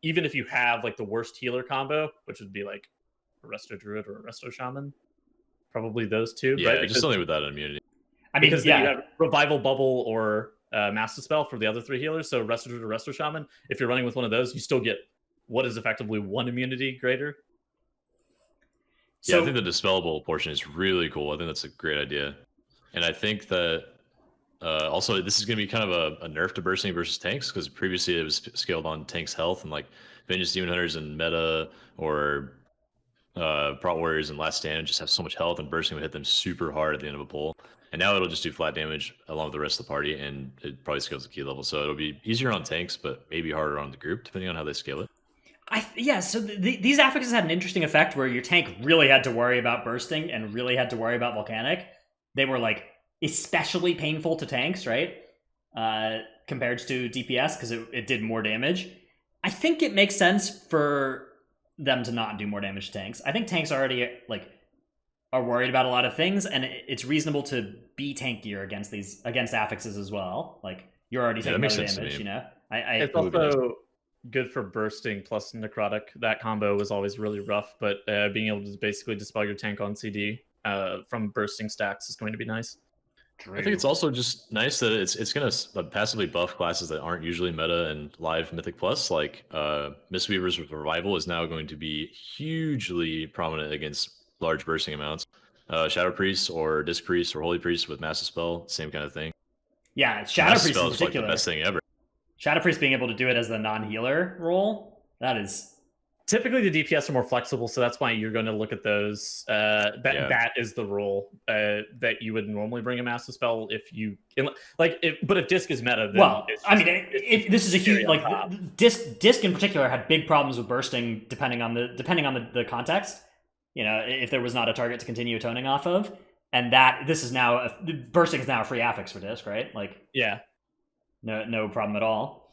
even if you have like the worst healer combo, which would be like a Resto Druid or a Resto Shaman. Probably those two, Yeah, right? just something with that immunity. I mean, Because then you yeah, have Revival Bubble or Master Spell for the other 3 healers. So Resto Druid or Resto Shaman. If you're running with one of those, you still get what is effectively 1 immunity greater. Yeah, so I think the dispellable portion is really cool. I think that's a great idea. And I think that also this is going to be kind of a nerf to bursting versus tanks, because previously it was scaled on tanks' health, and like Vengeance Demon Hunters and meta or Prot Warriors and Last Stand just have so much health, and bursting would hit them super hard at the end of a pull. And now it'll just do flat damage along with the rest of the party, and it probably scales to key level. So it'll be easier on tanks, but maybe harder on the group, depending on how they scale it. So these affixes had an interesting effect where your tank really had to worry about bursting and really had to worry about volcanic. They were like especially painful to tanks, right? Compared to DPS, because it did more damage. I think it makes sense for them to not do more damage to tanks. I think tanks already like are worried about a lot of things, and it's reasonable to be tankier against affixes as well. Like you're already taking makes other sense to damage, me. you know. It's would be nice. also good for bursting plus necrotic. That combo was always really rough, but being able to basically dispel your tank on CD from bursting stacks is going to be nice. I think it's also just nice that it's going to passively buff classes that aren't usually meta and live Mythic Plus. Like Mistweaver's Revival is now going to be hugely prominent against large bursting amounts. Shadow Priest or Disc Priest or Holy Priest with Massive Spell, same kind of thing. Yeah, Shadow Massive Priest in Spell is like the particular. best thing ever. Shadow Priest being able to do it as the non-healer role, that is... Typically, the DPS are more flexible, so that's why you're going to look at those. That is the role that you would normally bring a Master Spell if you but if Disc is meta, then Well, it's I just- mean, if this is a huge... cherry on Like, top. Disc in particular had big problems with bursting depending on the context. You know, if there was not a target to continue atoning off of. And this is now... bursting is now a free affix for Disc, right? Like, yeah. no problem at all.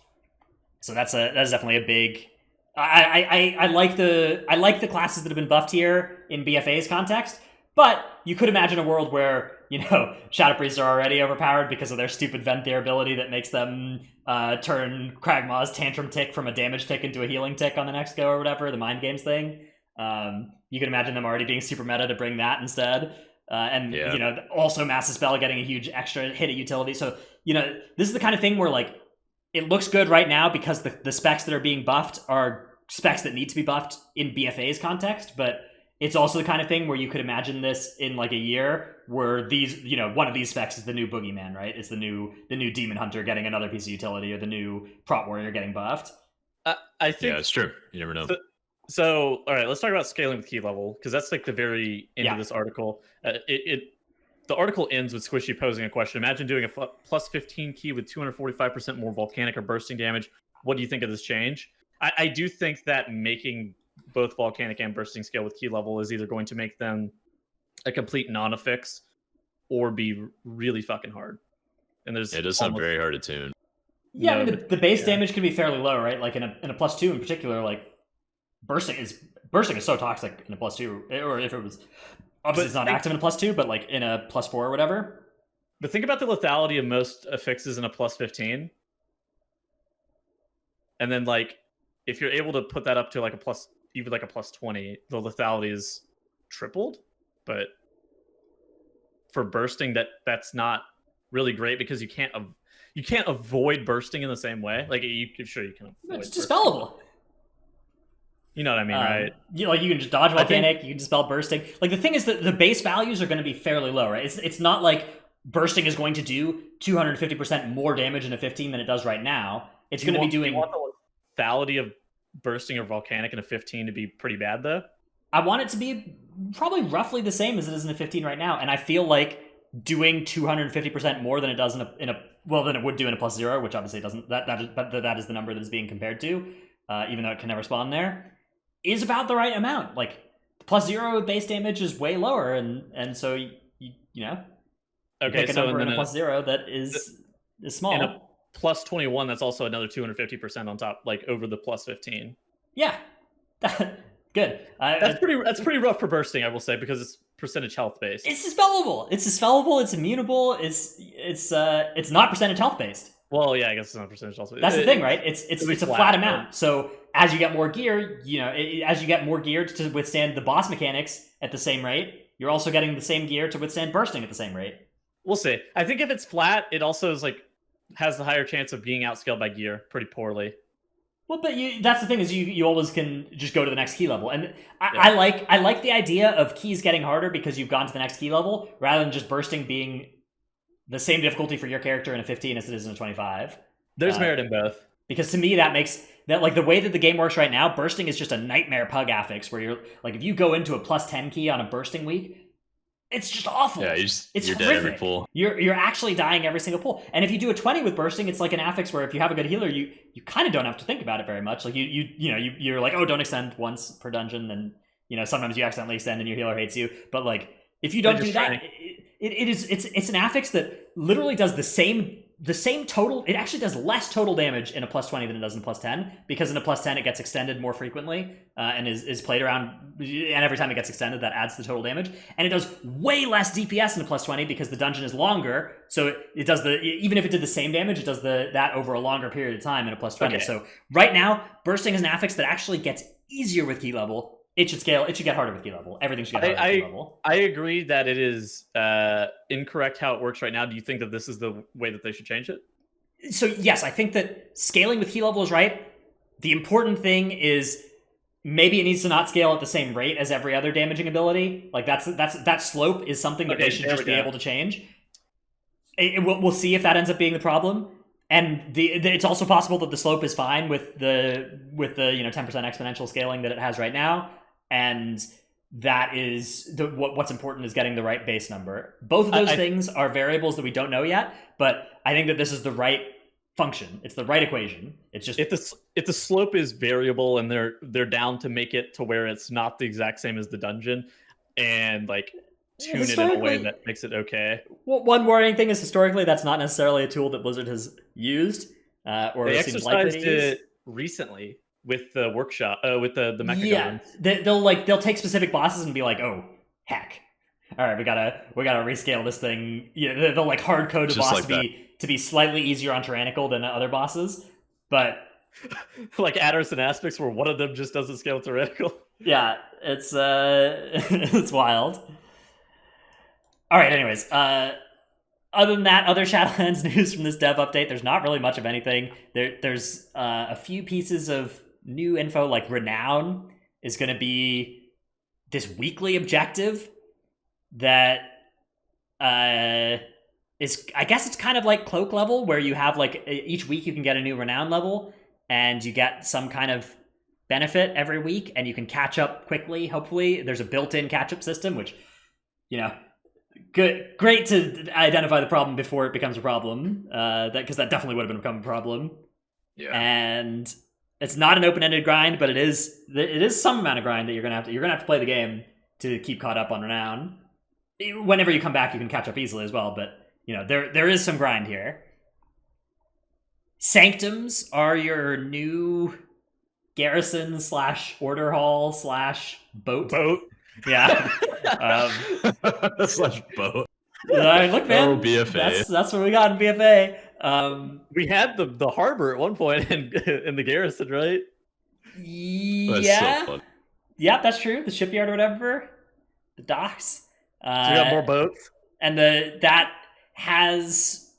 So that's definitely a big... I like the classes that have been buffed here in BFA's context, but you could imagine a world where, you know, Shadow Priests are already overpowered because of their stupid Venthyr ability that makes them turn Kragmaw's Tantrum Tick from a damage tick into a healing tick on the next go or whatever, the Mind Games thing. You can imagine them already being super meta to bring that instead. And Yeah. you know, also Massive Spell getting a huge extra hit at utility. So you know, this is the kind of thing where like it looks good right now because the specs that are being buffed are specs that need to be buffed in BFA's context, but it's also the kind of thing where you could imagine this in like a year where these, you know, one of these specs is the new Boogeyman, right? It's the new Demon Hunter getting another piece of utility, or the new Prot Warrior getting buffed. I think Yeah, it's true. You never know. so. All right, let's talk about scaling with key level, because that's like the very end Yeah. of this article. The article ends with Squishy posing a question. Imagine doing a plus 15 key with 245% more volcanic or bursting damage. What do you think of this change? I do think that making both volcanic and bursting scale with key level is either going to make them a complete non-affix or be really fucking hard. And there's It does sound very hard to tune. Yeah, No, I mean, but- the base yeah. damage can be fairly low, right? Like in a +2 in particular, like bursting is so toxic in a +2, or if it was obviously it's not active in a +2, but like in a +4 or whatever. But think about the lethality of most affixes in a plus 15. And then like if you're able to put that up to like a plus, even like a plus 20, the lethality is tripled. But for bursting, that's not really great because you can't avoid bursting in the same way. Like you can avoid It's bursting. dispellable. You know what I mean, right? You know, like you can just dodge I think- volcanic, you can dispel bursting. Like the thing is that the base values are going to be fairly low, right? It's not like bursting is going to do 250% more damage in a 15 than it does right now. It's going to be doing. You want the lethality of bursting or volcanic in a 15 to be pretty bad, though. I want it to be probably roughly the same as it is in a 15 right now, and I feel like doing 250% more than it does in a well than it would do in a +0, which obviously it doesn't. That is the number that is being compared to, even though it can never spawn there, is about the right amount. Like +0 base damage is way lower, and so you know, Okay, pick a so number in then a +0 that is small. in a plus 21, that's also another 250% on top, like over the plus 15. Yeah, good. That's pretty rough for bursting, I will say, because it's percentage health based. It's dispellable. It's immutable. It's not percentage health based. Well, yeah, I guess it's not percentage health. That's the thing, right? It's it'll be a flat, flat right? amount. So as you get more gear, you know, as you get more gear to withstand the boss mechanics at the same rate, you're also getting the same gear to withstand bursting at the same rate. We'll see. I think if it's flat, it also is like has the higher chance of being outscaled by gear pretty poorly. Well, but that's the thing is you always can just go to the next key level, and I like the idea of keys getting harder because you've gone to the next key level rather than just bursting being the same difficulty for your character in a 15 as it is in a 25. There's merit in both. Because to me, that makes that like the way that the game works right now, bursting is just a nightmare pug affix where you're like, if you go into a +10 key on a bursting week, it's just awful. Yeah, it's you're dead every horrific. pull. You're actually dying every single pull. And if you do a 20 with bursting, it's like an affix where if you have a good healer, you kind of don't have to think about it very much. Like you're like, oh, don't extend once per dungeon, and you know sometimes you accidentally extend and your healer hates you. But like if you don't do that, it's an affix that literally does the same total. It actually does less total damage in a +20 than it does in a +10, because in a +10 it gets extended more frequently and is played around, and every time it gets extended that adds the total damage, and it does way less DPS in a +20 because the dungeon is longer, so it does even if it did the same damage, it does that over a longer period of time in a +20. Okay. So right now bursting is an affix that actually gets easier with key level. It should scale. It should get harder with key level. Everything should get harder with key level. I agree that it is incorrect how it works right now. Do you think that this is the way that they should change it? So yes, I think that scaling with key level is right. The important thing is maybe it needs to not scale at the same rate as every other damaging ability. Like that slope is something that Okay, they should there just we be go. able to change. We'll see if that ends up being the problem. And it's also possible that the slope is fine with the 10% exponential scaling that it has right now. And that is what's important is getting the right base number. Both of those things are variables that we don't know yet, but I think that this is the right function. It's the right equation. It's just if the slope is variable and they're down to make it to where it's not the exact same as the dungeon, and like tune it in a way that makes it okay. Well, one worrying thing is historically that's not necessarily a tool that Blizzard has used or They seems likely exercised to use. it recently with the workshop, with the mecha Yeah, guns. they'll take specific bosses and be like, oh heck, all right, we gotta rescale this thing. Yeah, they'll like hard code a Just boss like to be slightly easier on Tyrannical than other bosses, but like adders and aspects where one of them just doesn't scale theoretical. Yeah, it's it's wild. All right, anyways, other than that, other Shadowlands news from this dev update, there's not really much of anything. There's a few pieces of new info, like Renown is going to be this weekly objective that is, I guess it's kind of like Cloak level, where you have like each week you can get a new Renown level, and you get some kind of benefit every week, and you can catch up quickly. Hopefully, there's a built-in catch-up system, which, you know, great to identify the problem before it becomes a problem. Because that definitely would have become a problem. Yeah. And it's not an open-ended grind, but it is some amount of grind that you're gonna have to play the game to keep caught up on Renown. Whenever you come back, you can catch up easily as well, but you know there is some grind here. Sanctums are your new garrison / order hall / boat. Yeah. Slash boat. Look, man. Oh, BFA. That's what we got in BFA. We had the harbor at one point in the garrison, right? Yeah. So fun. Yep, that's true. The shipyard or whatever. The docks. So we got more boats. And that has,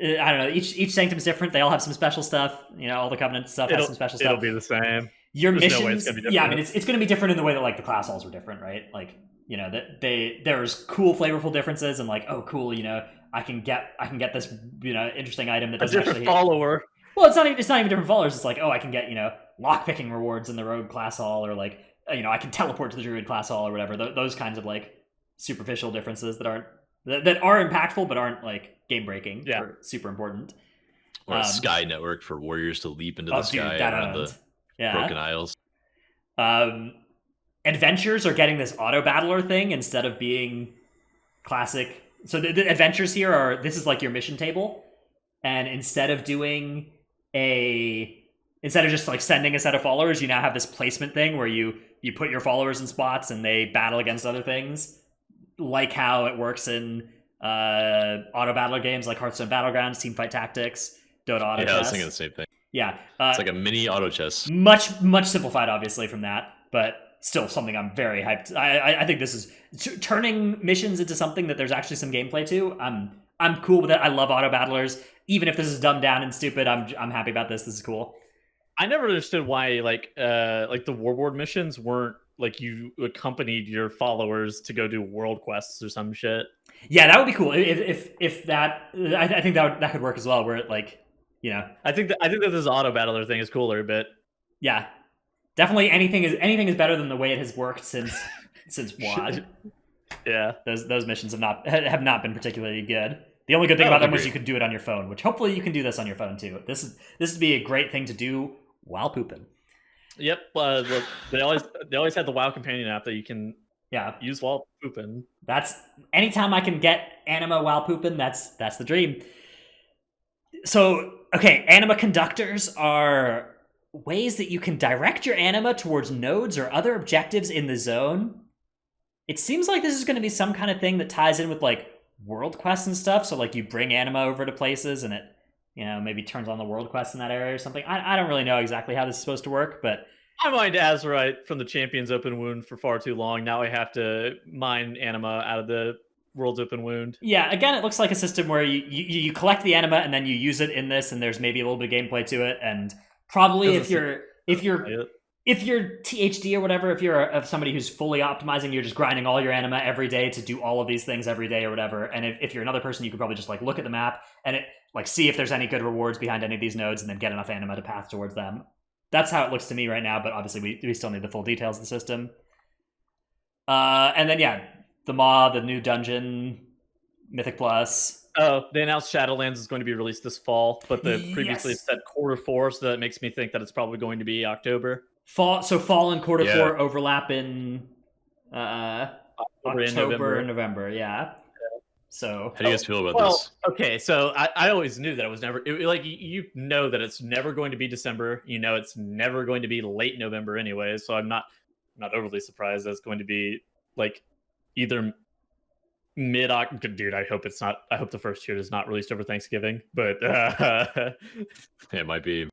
I don't know, each sanctum is different. They all have some special stuff. You know, all the covenant stuff has some special stuff. It'll be the same. Your There's missions, no way it's gonna be different. yeah, I mean, it's going to be different in the way that like the class halls were different, right? Like, you know, that there's cool, flavorful differences, and like, oh, cool, you know, I can get this, you know, interesting item that A doesn't different actually follower. Well, it's not even different followers. It's like, oh, I can get, you know, lockpicking rewards in the rogue class hall, or like, you know, I can teleport to the druid class hall or whatever. Those kinds of like superficial differences that are impactful but aren't like game breaking. Yeah, or super important. Or a sky network for warriors to leap into the sky that around the Broken Isles. Adventures are getting this auto battler thing instead of being classic. So the adventures here are, this is like your mission table, and instead of just like sending a set of followers, you now have this placement thing where you put your followers in spots and they battle against other things, like how it works in auto battler games like Hearthstone Battlegrounds, Teamfight Tactics, Dota Auto Chess. Yeah, I was thinking the same thing. Yeah, it's like a mini auto chess. Much simplified, obviously, from that, but still something I'm very hyped. I think this is turning missions into something that there's actually some gameplay to. I'm cool with it. I love auto battlers. Even if this is dumbed down and stupid, I'm happy about this. This is cool. I never understood why like the warboard missions weren't like you accompanied your followers to go do world quests or some shit. Yeah, that would be cool. If that, I think that could work as well. Where it like, you know, I think that this auto battler thing is cooler, but yeah, definitely anything is better than the way it has worked since WoD. Yeah, those missions have not been particularly good. The only good thing about them was you could do it on your phone, which hopefully you can do this on your phone too. This would be a great thing to do while pooping. Yep. They always had the WoW companion app that you can use while pooping. That's anytime I can get anima while pooping. That's the dream. So okay, anima conductors are ways that you can direct your anima towards nodes or other objectives in the zone. It seems like this is going to be some kind of thing that ties in with like world quests and stuff. So like you bring anima over to places and it, you know, maybe turns on the world quest in that area or something. I don't really know exactly how this is supposed to work, but I mined Azurite from the Champion's Open Wound for far too long. Now I have to mine anima out of the World's Open Wound. Yeah, again, it looks like a system where you collect the anima and then you use it in this, and there's maybe a little bit of gameplay to it, and probably if you're THD or whatever, if you're somebody who's fully optimizing, you're just grinding all your anima every day to do all of these things every day or whatever. And if you're another person, you could probably just like look at the map and like see if there's any good rewards behind any of these nodes, and then get enough anima to path towards them. That's how it looks to me right now, but obviously we still need the full details of the system. And then the Maw, the new dungeon, Mythic Plus. Oh, they announced Shadowlands is going to be released this fall, but previously it said Q4, so that makes me think that it's probably going to be October. Fall and Q4 overlap in October and November. Yeah. So how do you guys feel about this? Okay, so I always knew that it was never you know that it's never going to be December. You know it's never going to be late November anyway. So I'm not overly surprised that it's going to be like either mid October. Dude, I hope it's not. I hope the first tier is not released over Thanksgiving, but it might be.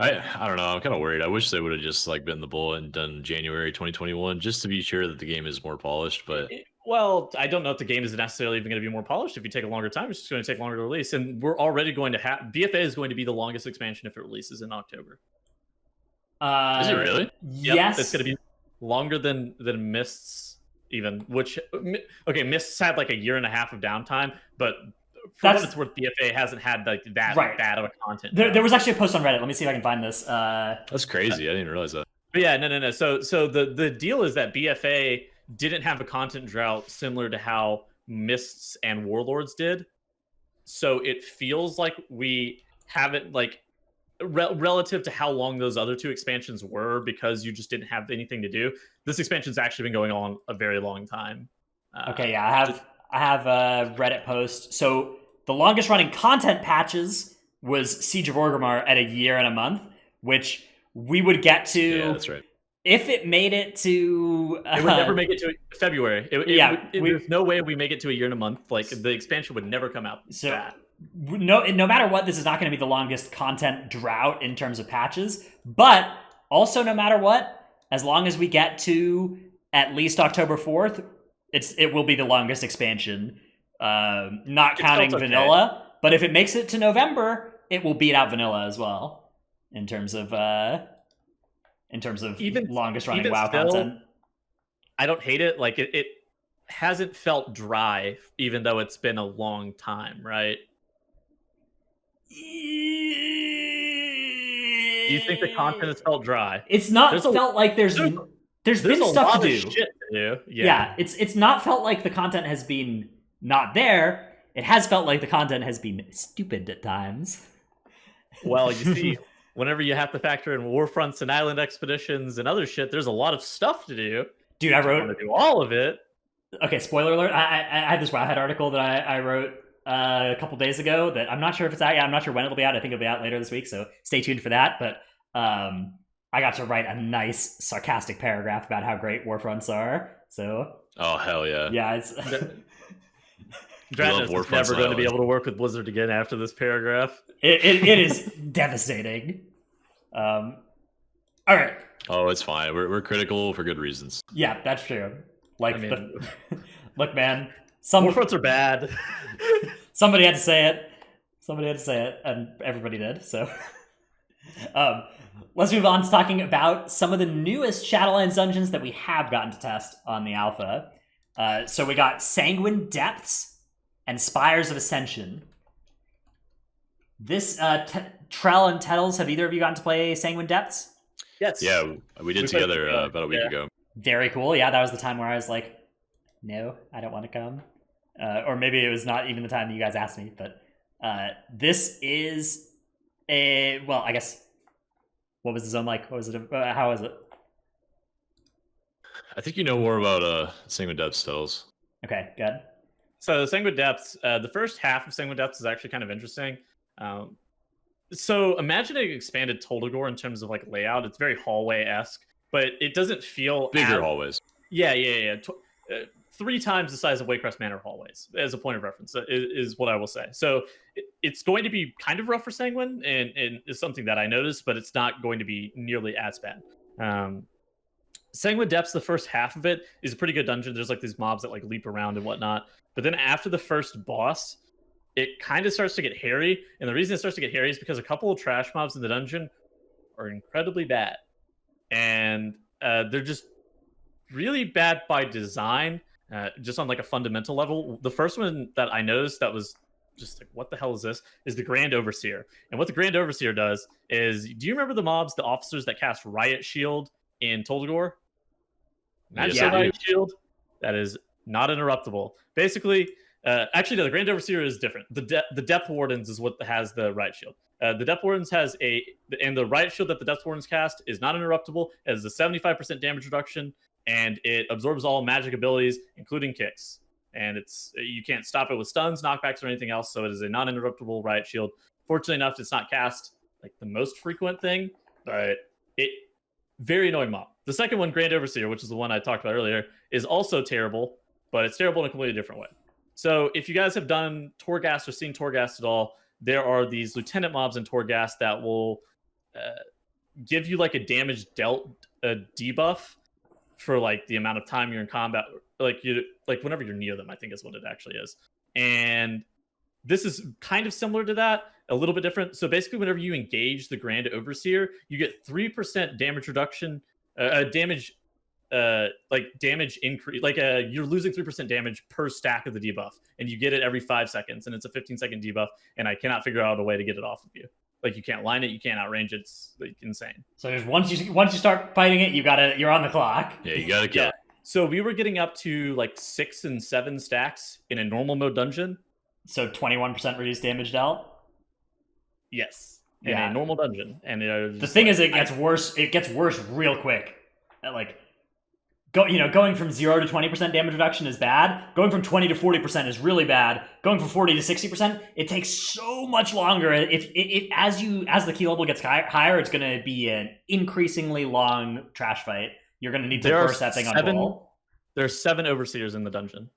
I don't know. I'm kind of worried. I wish they would have just like bitten the bullet and done January 2021 just to be sure that the game is more polished. But Well, I don't know if the game is necessarily even going to be more polished. If you take a longer time, it's just going to take longer to release. And we're already going to have BFA is going to be the longest expansion if it releases in October. is it really? Yep, Yes. it's going to be longer than Mists even. Which okay, Mists had like a year and a half of downtime, but for what it's worth, BFA hasn't had like that bad of a content. There was actually a post on Reddit. Let me see if I can find this. That's crazy. I didn't realize that. But yeah, no. So the deal is that BFA didn't have a content drought similar to how Mists and Warlords did. So it feels like we haven't like relative to how long those other two expansions were, because you just didn't have anything to do. This expansion's actually been going on a very long time. Okay, yeah, I have a Reddit post. So the longest running content patches was Siege of Orgrimmar at a year and a month, which we would get to. Yeah, that's right. If it made it to, it would never make it to February. There's no way we make it to a year and a month. Like the expansion would never come out. So no matter what, this is not going to be the longest content drought in terms of patches. But also, no matter what, as long as we get to at least October 4th, it will be the longest expansion. Not counting vanilla, but if it makes it to November, it will beat out vanilla as well in terms of even longest running WoW content. I don't hate it. Like it hasn't felt dry, even though it's been a long time, right? Do you think the content has felt dry? It's not felt like there's been stuff to do. Shit to do. Yeah, it's not felt like the content has been not there. It has felt like the content has been stupid at times. Well, you see, whenever you have to factor in warfronts and island expeditions and other shit, there's a lot of stuff to do. Dude, I wrote to do all of it. Okay, spoiler alert. I had this Wowhead article that I wrote a couple days ago that I'm not sure if it's out yet. I'm not sure when it'll be out. I think it'll be out later this week, so stay tuned for that. But I got to write a nice sarcastic paragraph about how great warfronts are. So oh hell yeah, yeah, it's Dragon's is never going to be able to work with Blizzard again after this paragraph. It is devastating. All right. Oh, it's fine. We're critical for good reasons. Yeah, that's true. Like, I mean, look, man. Warfronts are bad. Somebody had to say it. And everybody did. So, let's move on to talking about some of the newest Shadowlands dungeons that we have gotten to test on the alpha. So we got Sanguine Depths and Spires of Ascension. This Trell and Tettles, have either of you gotten to play Sanguine Depths? Yes. Yeah, we did together about a week ago. Very cool. Yeah, that was the time where I was like, no, I don't want to come. Or maybe it was not even the time that you guys asked me. But this is I guess, what was the zone like? What was it? How was it? I think you know more about Sanguine Depths, Tettles. Okay, good. So Sanguine Depths, the first half of Sanguine Depths is actually kind of interesting. So imagine an expanded Toldagor in terms of like layout. It's very hallway-esque, but it doesn't feel bigger hallways. Yeah. 3 times the size of Waycrest Manor hallways, as a point of reference, is what I will say. So it's going to be kind of rough for Sanguine, and is something that I noticed, but it's not going to be nearly as bad. Sanguine Depths, the first half of it is a pretty good dungeon. There's like these mobs that like leap around and whatnot. But then after the first boss, it kind of starts to get hairy. And the reason it starts to get hairy is because a couple of trash mobs in the dungeon are incredibly bad. And they're just really bad by design, just on like a fundamental level. The first one that I noticed that was just like, what the hell is this? Is the Grand Overseer. And what the Grand Overseer does is, do you remember the mobs, the officers that cast Riot Shield in Toldagor? Yes, Riot Shield, that is not interruptible. Basically, actually, no, the Grand Overseer is different. The Depth Wardens is what has the Riot Shield. The Depth Wardens and the Riot Shield that the Depth Wardens cast is not interruptible. It has a 75% damage reduction, and it absorbs all magic abilities, including kicks. And you can't stop it with stuns, knockbacks, or anything else. So it is a non-interruptible Riot Shield. Fortunately enough, it's not cast like the most frequent thing, but very annoying mob. The second one, Grand Overseer, which is the one I talked about earlier, is also terrible, but it's terrible in a completely different way. So if you guys have done Torghast or seen Torghast at all, there are these lieutenant mobs in Torghast that will give you like a damage dealt debuff for like the amount of time you're in combat, like whenever you're near them, I think is what it actually is. And this is kind of similar to that, a little bit different. So basically, whenever you engage the Grand Overseer, you get 3% damage reduction, damage increase. You're losing 3% damage per stack of the debuff, and you get it every 5 seconds, and it's a 15-second debuff. And I cannot figure out a way to get it off of you. Like you can't line it, you can't outrange it. It's like insane. So there's once you start fighting it, you're on the clock. Yeah, you gotta kill. Yeah. So we were getting up to like 6 and 7 stacks in a normal mode dungeon. So 21% reduced damage dealt. Yes, in Yeah. a normal dungeon. And The thing is, it gets worse. It gets worse real quick. Going from 0 to 20% damage reduction is bad. Going from 20 to 40% is really bad. Going from 40 to 60%, it takes so much longer. As the key level gets higher, it's going to be an increasingly long trash fight. You're going to need to burst that thing on full. There's 7 overseers in the dungeon.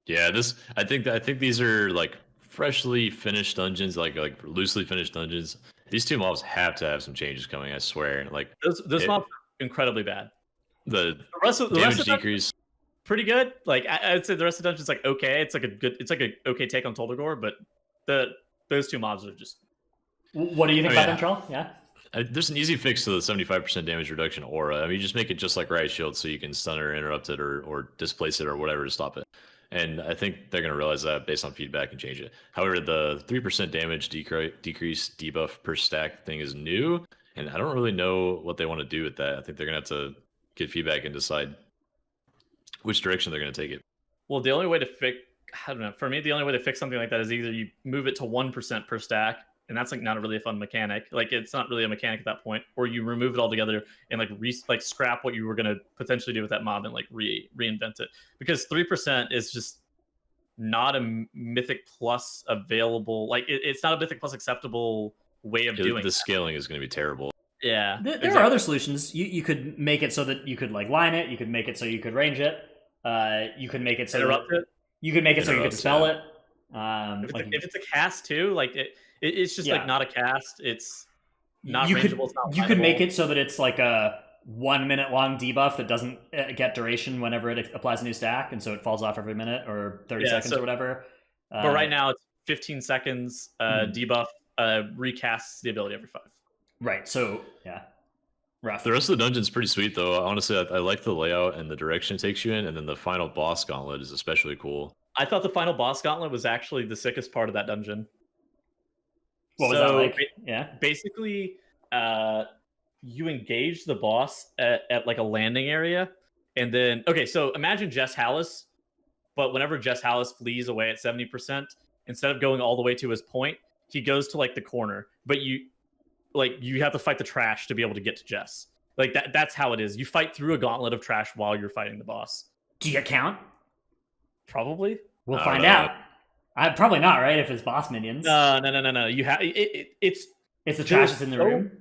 Yeah, I think these are like freshly finished dungeons, like loosely finished dungeons. These 2 mobs have to have some changes coming, I swear. Like those mobs are incredibly bad. The rest of decrease pretty good. Like I'd say the rest of the dungeon's like okay. It's like a okay take on Toldagor, but those 2 mobs are just. What do you think about them, Troll? Yeah. There's an easy fix to the 75% damage reduction aura. I mean, you just make it just like Riot Shield, so you can stun or interrupt it or displace it or whatever to stop it. And I think they're going to realize that based on feedback and change it. However, the 3% damage decrease debuff per stack thing is new, and I don't really know what they want to do with that. I think they're going to have to get feedback and decide which direction they're going to take it. Well, the only way to fix, I don't know, for me, the only way to fix something like that is either you move it to 1% per stack, and that's like not really a fun mechanic. Like it's not really a mechanic at that point, or you remove it altogether and like scrap what you were going to potentially do with that mob and like reinvent it. Because 3% is just not a Mythic Plus available. Like it's not a Mythic Plus acceptable way of doing the that. Scaling is going to be terrible. Yeah, there are other solutions. You could make it so that you could like line it. You could make it so you could range it. You could make it so interrupt it. You could make it so you could dispel it. If it's a cast too, like it's just like not a cast. It's not rangeable. You could make it so that it's like a 1 minute long debuff that doesn't get duration whenever it applies a new stack, and so it falls off every minute or 30 seconds or whatever. But right now it's 15 seconds debuff recasts the ability every 5. Right. So yeah, rough. The rest of the dungeon's pretty sweet though. Honestly, I like the layout and the direction it takes you in, and then the final boss gauntlet is especially cool. I thought the final boss gauntlet was actually the sickest part of that dungeon. What was that like? Yeah. Basically, you engage the boss at like a landing area, and then so imagine Jess Hallis, but whenever Jess Hallis flees away at 70%, instead of going all the way to his point, he goes to like the corner, but you have to fight the trash to be able to get to Jess. Like that's how it is. You fight through a gauntlet of trash while you're fighting the boss. Do you count? Probably. We'll find out. Probably not, right? If it's boss minions. No. You have it's the trash that's in the room.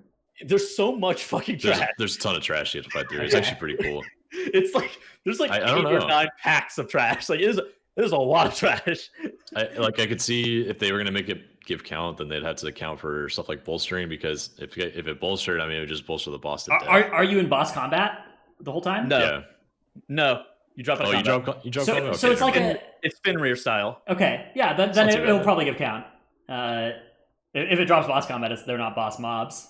There's so much fucking trash. There's a ton of trash you have to fight through. It's actually pretty cool. It's like there's like 8 or 9 packs of trash. Like there's a lot of trash. I could see if they were gonna make it give count, then they'd have to account for stuff like bolstering, because if it bolstered, I mean, it would just bolster the boss to death. Are you in boss combat the whole time? No. Yeah. No. You drop it. You drop. So it's like it's Fenrir style. Okay, yeah, then it'll probably give count. If it drops boss combat, they're not boss mobs,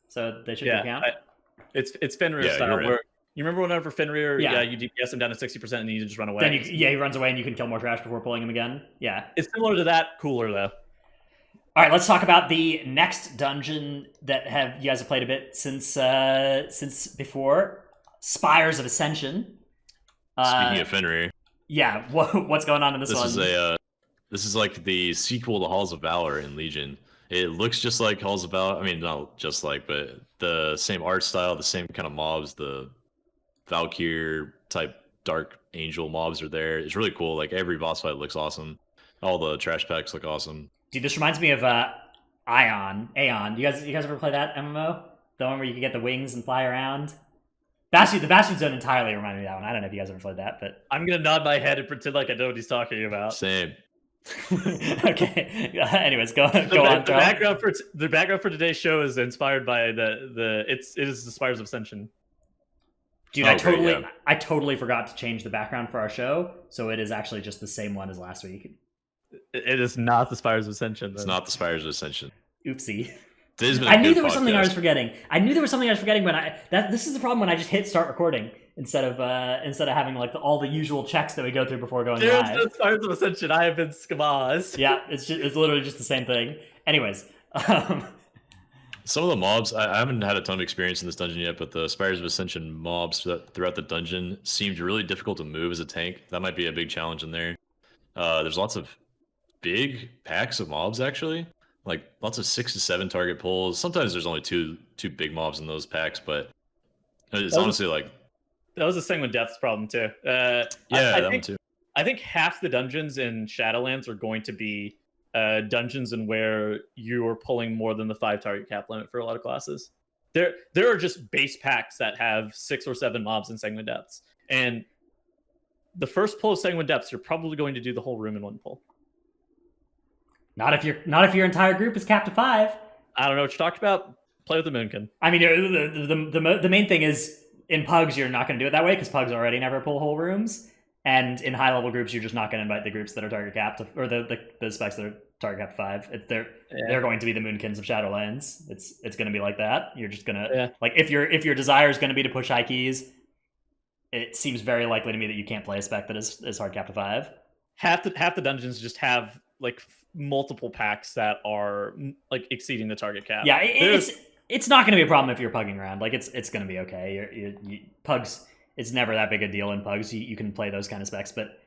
so they should give count. It's Fenrir style. Right. Where you remember whenever Fenrir, you DPS him down to 60%, and you just run away. Then he runs away, and you can kill more trash before pulling him again. Yeah, it's similar to that, cooler though. All right, let's talk about the next dungeon that you guys have played a bit since before, Spires of Ascension. Speaking of Fenrir, yeah, what's going on in this one? This is like the sequel to Halls of Valor in Legion. It looks just like Halls of Valor. I mean, not just like, but the same art style, the same kind of mobs. The Valkyr type Dark Angel mobs are there. It's really cool. Like every boss fight looks awesome. All the trash packs look awesome. Dude, this reminds me of Aeon. You guys ever play that MMO? The one where you can get the wings and fly around? The Bastion Zone entirely reminded me of that one. I don't know if you guys ever played that, but I'm gonna nod my head and pretend like I know what he's talking about. Same. Okay. Anyways, go The, on, the Charles. background for today's show is inspired by it is the Spires of Ascension. Dude, Oh, great, yeah. I totally forgot to change the background for our show, so it is actually just the same one as last week. It is not the Spires of Ascension. It's not the Spires of Ascension. Oopsie. Today's been a I knew good there was something I was podcast. forgetting. When this is the problem when I just hit start recording instead of having like all the usual checks that we go through before going There's live. no Spires of Ascension. I have been skamazed. Yeah, it's literally just the same thing. Anyways, Some of the mobs, I haven't had a ton of experience in this dungeon yet, but the Spires of Ascension mobs throughout the dungeon seemed really difficult to move as a tank. That might be a big challenge in there. There's lots of big packs of mobs, actually. Like, lots of 6 to 7 target pulls. Sometimes there's only two big mobs in those packs, but it's honestly like... That was a Sanguine Depths problem, too. Yeah, I that think, one too. I think half the dungeons in Shadowlands are going to be dungeons in where you are pulling more than the 5 target cap limit for a lot of classes. There are just base packs that have 6 or 7 mobs in Sanguine Depths, and the first pull of Sanguine Depths, you're probably going to do the whole room in one pull. not if your entire group is capped to 5. I don't know what you're talking about. Play with the Moonkin. I mean, the main thing is in pugs you're not going to do it that way because pugs already never pull whole rooms, and in high level groups you're just not going to invite the groups that are target capped or the specs that are target capped 5. They're going to be the Moonkins of Shadowlands. It's going to be like that. You're just gonna like if your desire is going to be to push high keys, it seems very likely to me that you can't play a spec that is hard capped to 5. Half the dungeons just have like multiple packs that are like exceeding the target cap. Yeah, it's not going to be a problem if you're pugging around. Like it's going to be okay. Pugs, it's never that big a deal in pugs. You can play those kind of specs, but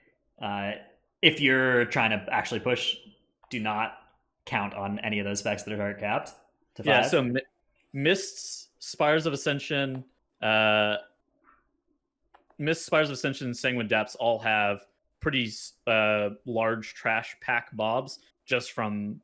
if you're trying to actually push, do not count on any of those specs that are target capped to 5. Yeah, so Mists, Spires of Ascension, Sanguine Depths all have pretty large trash pack mobs just from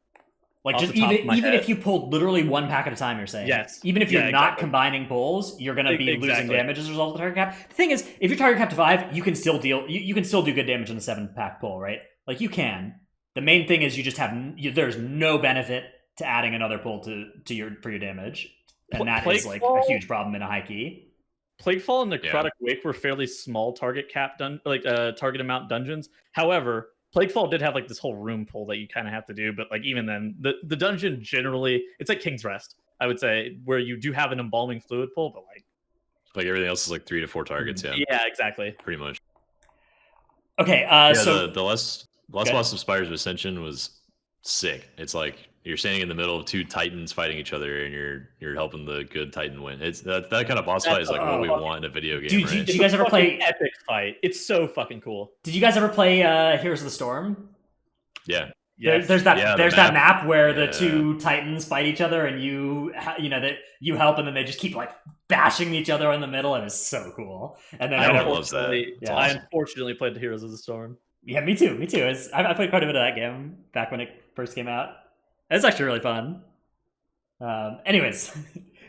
like off just the top of my even head. if you pulled literally 1 pack at a time, you're saying Yes. even if you're Yeah, not exactly. combining pulls, you're going to be losing Exactly. damage as a result of the target cap. The thing is, if you're target capped to 5, you can still you can still do good damage in the 7 pack pull, right? Like you can. The main thing is you just have there's no benefit to adding another pull for your damage, and that is like a huge problem in a high key. Plaguefall and Necrotic Wake were fairly small target cap target amount dungeons. However, Plaguefall did have like this whole room pull that you kind of have to do, but like even then, the dungeon generally it's like King's Rest, I would say, where you do have an embalming fluid pull, but like Everything else is like 3 to 4 targets. yeah, exactly. Pretty much. Okay, so the last boss of Spires of Ascension was sick. It's like you're standing in the middle of 2 titans fighting each other, and you're helping the good titan win. It's that kind of boss fight is like what we want in a video game. Dude, right? did you guys ever play? Epic fight? It's so fucking cool. Did you guys ever play Heroes of the Storm? Yeah. There's that that map where the Yeah. 2 titans fight each other, and you help, and then they just keep like bashing each other in the middle, and it's so cool. And then Everyone loves that. Yeah. I unfortunately played the Heroes of the Storm. Yeah, me too. I played quite a bit of that game back when it first came out. It's actually really fun. Anyways,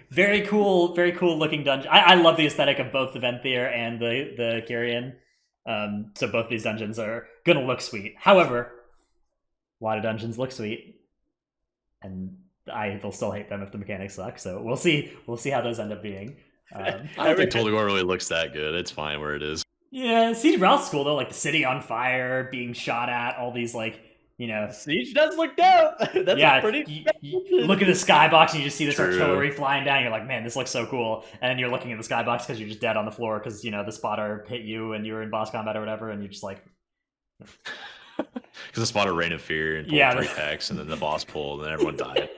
very cool looking dungeon. I love the aesthetic of both the Venthyr and the Kyrian. So both these dungeons are gonna look sweet. However, a lot of dungeons look sweet, and I will still hate them if the mechanics suck. So we'll see how those end up being. I don't think Tolgor really looks that good. It's fine where it is. Yeah, Siege of Ralph's cool though. Like the city on fire, being shot at, all these like Siege does look dope. That's pretty. You look at the skybox and you just see this True. artillery flying down. You're like, man, this looks so cool. And then you're looking at the skybox because you're just dead on the floor because the spotter hit you and you were in boss combat or whatever, and you're just like, Because the spotter Reign of Fear and pulled 3 packs, and then the boss pulled, and then everyone died.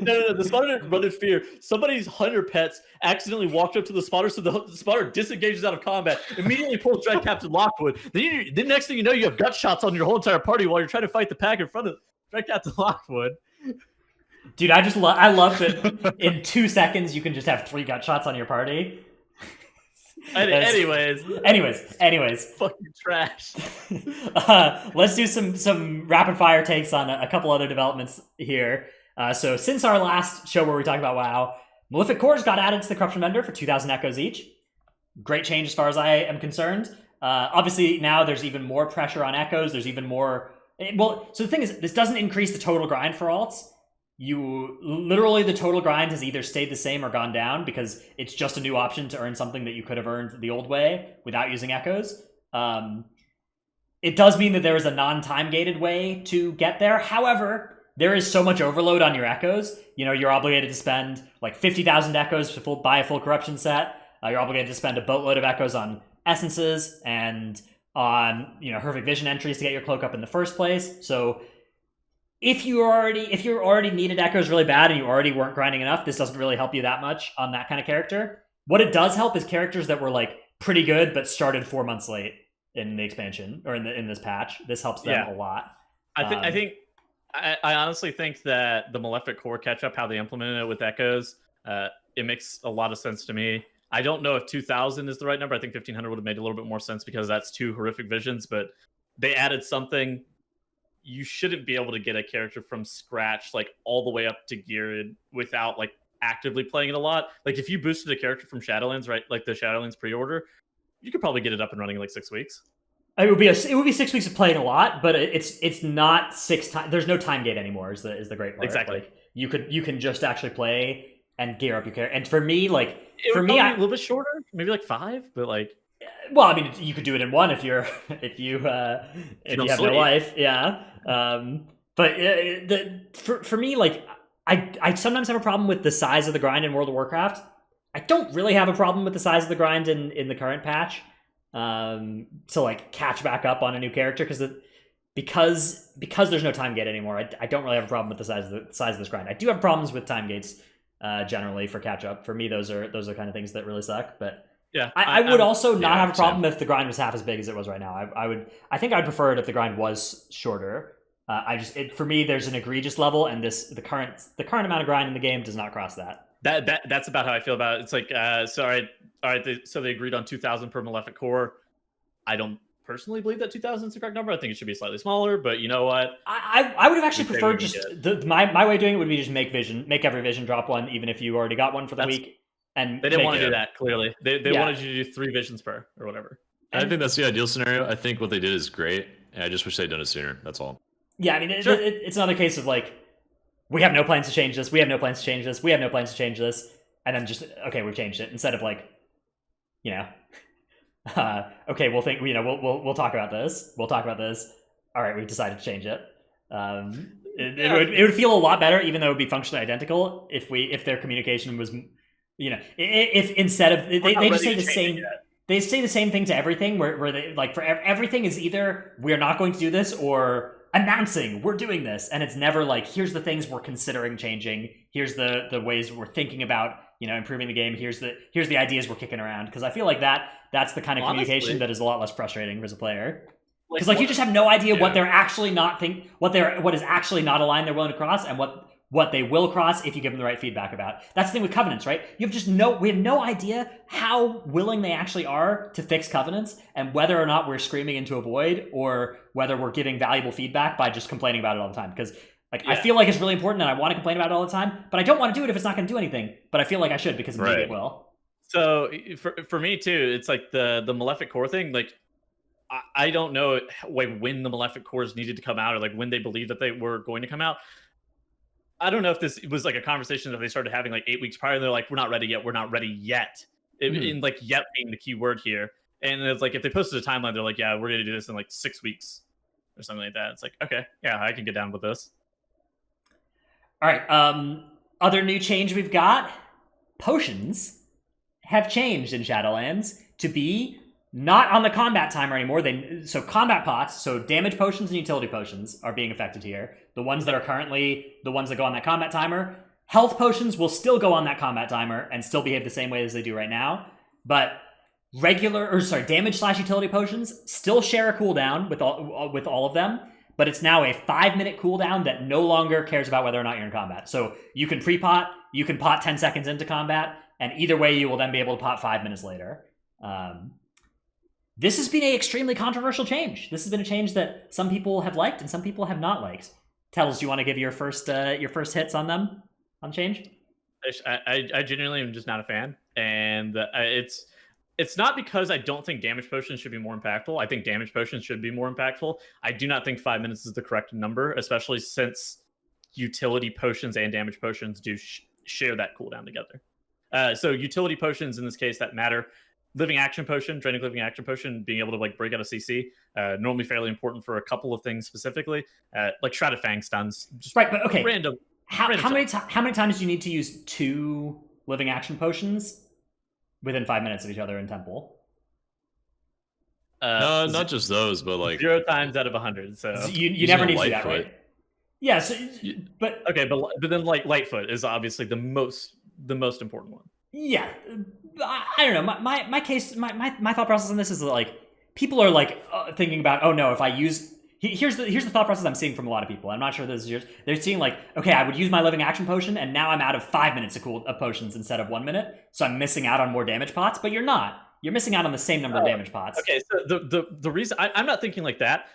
No. The spotter didn't run in fear. Somebody's hunter pets accidentally walked up to the spotter, so the spotter disengages out of combat, immediately pulls Dread Captain Lockwood. Then the next thing you know, you have gut shots on your whole entire party while you're trying to fight the pack in front of Dread Captain Lockwood. Dude, I love that in 2 seconds you can just have 3 gut shots on your party. Anyways, fucking trash. Let's do some rapid fire takes on a couple other developments here. So since our last show where we talked about WoW, Malefic Cores got added to the Corruption Vendor for 2,000 echoes each. Great change as far as I am concerned. Obviously, now there's even more pressure on echoes. There's even more. Well, so the thing is, this doesn't increase the total grind for alts. You literally, the total grind has either stayed the same or gone down because it's just a new option to earn something that you could have earned the old way without using echoes. It does mean that there is a non-time gated way to get there. However, there is so much overload on your echoes. You know, you're obligated to spend like 50,000 echoes to buy a full corruption set. You're obligated to spend a boatload of echoes on essences and on, you know, Horrific Vision entries to get your cloak up in the first place. So if you already needed echoes really bad and you already weren't grinding enough, this doesn't really help you that much on that kind of character. What it does help is characters that were like pretty good but started 4 months late in the expansion or in this patch. This helps them a lot. I honestly think that the Malefic Core catch up, how they implemented it with echoes, it makes a lot of sense to me. I don't know if 2,000 is the right number. I think 1,500 would have made a little bit more sense because that's 2 Horrific Visions, but they added something. You shouldn't be able to get a character from scratch, like all the way up to geared without like actively playing it a lot. Like if you boosted a character from Shadowlands, right? Like the Shadowlands pre-order, you could probably get it up and running in like 6 weeks. It would be 6 weeks of playing a lot, but it's not 6 times. There's no time gate anymore. Is the great part. Exactly. Like you can just actually play and gear up your character. And for me, like it would be a little bit shorter, maybe like 5, but like. Well, I mean, you could do it in 1 if you have no life, yeah. But for me, like I sometimes have a problem with the size of the grind in World of Warcraft. I don't really have a problem with the size of the grind in the current patch. To like catch back up on a new character because there's no time gate anymore. I don't really have a problem with the size of this grind. I do have problems with time gates generally for catch up. For me, those are kind of things that really suck. But yeah, I would also not have a problem if the grind was half as big as it was right now. I think I'd prefer it if the grind was shorter. For me, there's an egregious level, and the current amount of grind in the game does not cross that. That's about how I feel about it. It's like all right. So they agreed on 2,000 per Malefic Core. I don't personally believe that 2,000 is the correct number. I think it should be slightly smaller, but you know what? I would have actually preferred just my way of doing it would be just make every vision drop 1, even if you already got one for the week. And they didn't want to do that. Clearly, they wanted you to do 3 visions per or whatever. I think that's the ideal scenario. I think what they did is great, and I just wish they'd done it sooner. That's all. Yeah, I mean, it's another case of like, we have no plans to change this. We have no plans to change this. We have no plans to change this, and then just okay, we've changed it instead of like, you know, okay, we'll think, you know, we'll talk about this. We'll talk about this. All right, we've decided to change it. It would feel a lot better, even though it would be functionally identical, if their communication was, you know, if instead of they just say the same. They say the same thing to everything, where they like for everything is either we're not going to do this or announcing we're doing this, and it's never like here's the things we're considering changing, here's the ways we're thinking about, you know, improving the game, here's the ideas we're kicking around, because I feel like that's the kind of communication that is a lot less frustrating as a player, because like you just have no idea what they're actually not what is actually not a line they're willing to cross, and what they will cross if you give them the right feedback about. That's the thing with covenants, right? We have no idea how willing they actually are to fix covenants, and whether or not we're screaming into a void or whether we're giving valuable feedback by just complaining about it all the time. Because I feel like it's really important and I want to complain about it all the time, but I don't want to do it if it's not going to do anything. But I feel like I should because maybe it will. So for me too, it's like the Malefic Core thing. Like I don't know like when the Malefic Cores needed to come out or like when they believed that they were going to come out. I don't know if this was like a conversation that they started having like 8 weeks prior. And they're like, we're not ready yet. We're not ready yet. In like yet being the key word here. And it's like, if they posted a timeline, they're like, yeah, we're going to do this in like 6 weeks or something like that. It's like, okay, yeah, I can get down with this. All right. Other new change we've got, potions have changed in Shadowlands to be not on the combat timer anymore. So combat pots, so damage potions and utility potions are being affected here. The ones that are currently the ones that go on that combat timer. Health potions will still go on that combat timer and still behave the same way as they do right now. But damage/utility potions still share a cooldown with all of them, but it's now a 5-minute cooldown that no longer cares about whether or not you're in combat. So you can pre-pot, you can pot 10 seconds into combat, and either way you will then be able to pot 5 minutes later. This has been an extremely controversial change. This has been a change that some people have liked and some people have not liked. Tells, do you want to give your first hits on them, on change? I genuinely am just not a fan, and it's it's not because I don't think damage potions should be more impactful. I think damage potions should be more impactful. I do not think 5 minutes is the correct number, especially since utility potions and damage potions do share that cooldown together. So utility potions in this case that matter. Living action potion, draining living action potion, being able to like break out a CC, normally fairly important for a couple of things specifically, like Shrouded Fang stuns. Just Right, but okay. Random. How many times do you need to use 2 living action potions within 5 minutes of each other in Temple? No, not just those, but like 0 times out of 100. So You never need to do that, right? Yeah. So, but okay, but then like Lightfoot is obviously the most important one. Yeah, I don't know. My case, my thought process on this is that, like, people are like thinking about, oh no, if I use here's the thought process I'm seeing from a lot of people. I'm not sure this is yours. They're seeing like, okay, I would use my living action potion, and now I'm out of 5 minutes of potions instead of 1 minute, so I'm missing out on more damage pots. But you're not. You're missing out on the same number of damage pots. Okay, so the reason I'm not thinking like that.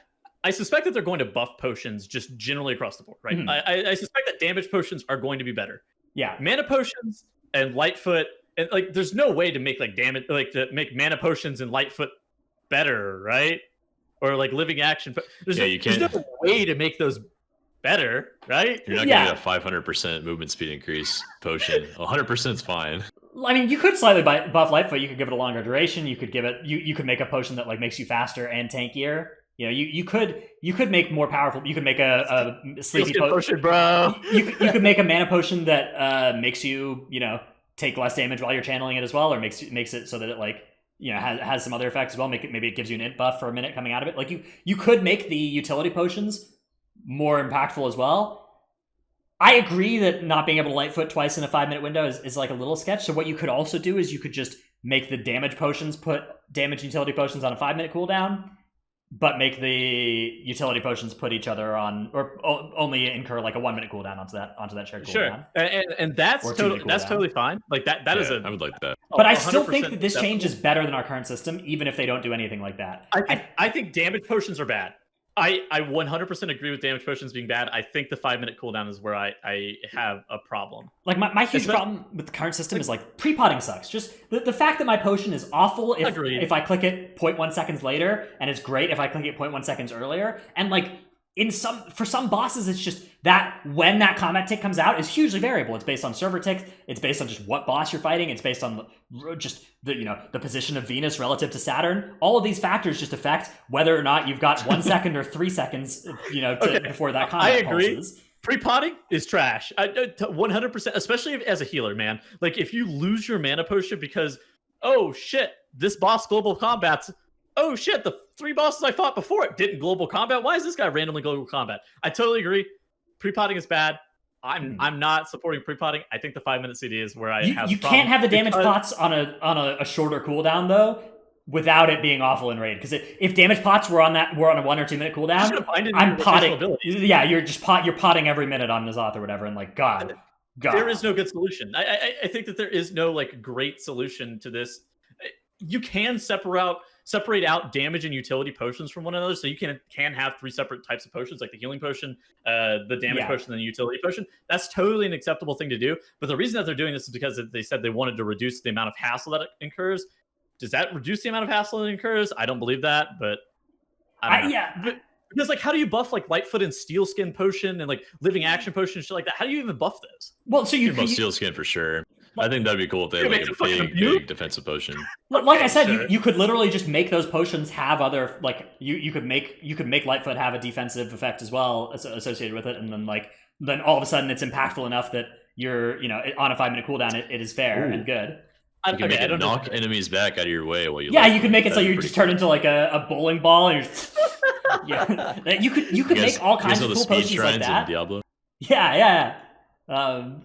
I suspect that they're going to buff potions just generally across the board, right? Mm-hmm. I suspect that damage potions are going to be better. Yeah, mana potions and Lightfoot, and like, there's no way to make like damage, like to make mana potions and Lightfoot better, right? Or like living action. There's no way to make those better, right? You're not gonna get a 500% movement speed increase potion. 100% is fine. I mean, you could slightly buff Lightfoot. You could give it a longer duration. You could give it. You could make a potion that like makes you faster and tankier. You know, you could make more powerful. You could make a sleepy potion, bro. You could make a mana potion that makes you take less damage while you're channeling it as well, or makes it so that it like has some other effects as well. Maybe it gives you an int buff for a minute coming out of it. Like you could make the utility potions more impactful as well. I agree that not being able to Lightfoot twice in a 5 minute window is like a little sketch. So what you could also do is you could just make the damage potions put damage utility potions on a 5 minute cooldown, but make the utility potions put each other on, or only incur like a 1 minute cooldown onto that shared cooldown. Sure, and that's totally fine. Like that is I would like that. But I still think that this change is better than our current system, even if they don't do anything like that. I think damage potions are bad. I 100% agree with damage potions being bad. I think the 5 minute cooldown is where I have a problem. Like my huge problem with the current system is like pre-potting sucks. Just the fact that my potion is awful if I click it 0.1 seconds later, and it's great if I click it 0.1 seconds earlier. And like for some bosses, it's just that when that combat tick comes out is hugely variable. It's based on server ticks. It's based on just what boss you're fighting. It's based on just the position of Venus relative to Saturn. All of these factors just affect whether or not you've got 1 second or 3 seconds, before that combat. I agree. Pulses. Pre-potting is trash. 100%, especially as a healer, man. Like if you lose your mana potion because, oh shit, this boss global combats. Oh shit, the 3 bosses I fought before it didn't global combat. Why is this guy randomly global combat? I totally agree. Pre-potting is bad. I'm not supporting pre-potting. I think the 5 minute CD is where I have. You can't have the damage pots on a shorter cooldown though, without it being awful in raid. Because if damage pots were on a 1 or 2 minute cooldown, I'm potting. Yeah, you're potting every minute on N'Zoth or whatever, and like God. There is no good solution. I think that there is no like great solution to this. You can separate out damage and utility potions from one another, so you can have 3 separate types of potions, like the healing potion, the damage potion, and the utility potion. That's totally an acceptable thing to do. But the reason that they're doing this is because they said they wanted to reduce the amount of hassle that it incurs. Does that reduce the amount of hassle it incurs? I don't believe that, but I don't know. But, because like, how do you buff like Lightfoot and Steel Skin potion and like living action potion and shit like that? How do you even buff those? Well, so you buff Steel Skin for sure. I think that'd be cool if they had like a big defensive potion. Like I said, you could literally just make those potions have other like you could make Lightfoot have a defensive effect as well associated with it, and then all of a sudden it's impactful enough that you're on a 5 minute cooldown it is fair and good. You can make it knock enemies back out of your way while you. Yeah, you can make it so you just turn into like a bowling ball, and you could make all kinds of cool potions like that. Diablo. Yeah.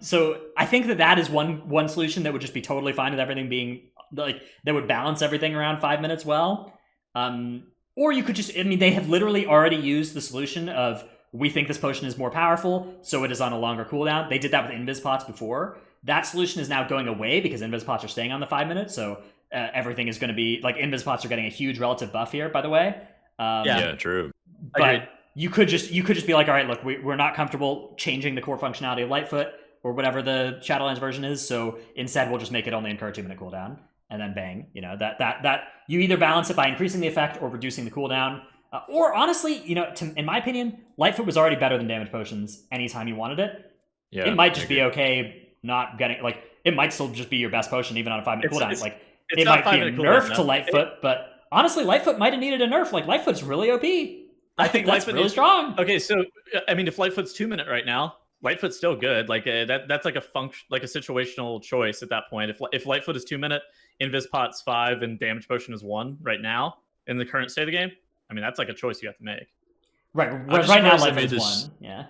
So I think that is one solution that would just be totally fine with everything being like that would balance everything around 5 minutes well. Or you could just, they have literally already used the solution of we think this potion is more powerful, so it is on a longer cooldown. They did that with invis pots before. That solution is now going away because invis pots are staying on the 5 minutes. So everything is going to be like invis pots are getting a huge relative buff here, by the way. Yeah, true. But you could just be like, all right, look, we're not comfortable changing the core functionality of Lightfoot or whatever the Shadowlands version is, so instead we'll just make it only incur a 2 minute cooldown. and then bang. You know, that you either balance it by increasing the effect or reducing the cooldown. Or honestly, you know, in my opinion, Lightfoot was already better than damage potions anytime you wanted it. Yeah, it might just be okay not getting, like, it might still just be your best potion even on a 5-minute cooldown. Like, it might be a nerf to Lightfoot, but honestly, Lightfoot might have needed a nerf. Like, Lightfoot's really OP. I think that's Lightfoot really strong. Okay, so I mean, if Lightfoot's 2-minute right now, Lightfoot's still good. Like that's like a function, like a situational choice at that point. If Lightfoot is 2-minute, Invis Pot's 5, and damage potion is 1 right now in the current state of the game, I mean, that's like a choice you have to make. Right, right now, Lightfoot is 1. Yeah.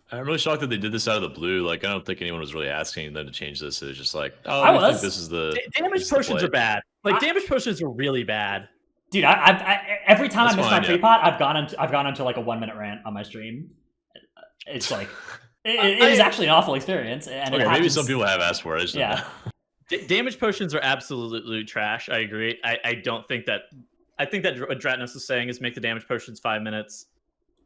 I'm really shocked that they did this out of the blue. Like, I don't think anyone was really asking them to change this. It was just like, oh, I think this is the damage potions are bad. Like, damage potions are really bad. Dude, I every time I miss my tree pot, I've gone into like a 1-minute rant on my stream. It's like it is actually an awful experience. And okay, maybe some people have asked for it. Yeah. Damage potions are absolutely trash. I agree. I don't think that. I think that what Dratnos is saying is make the damage potions 5 minutes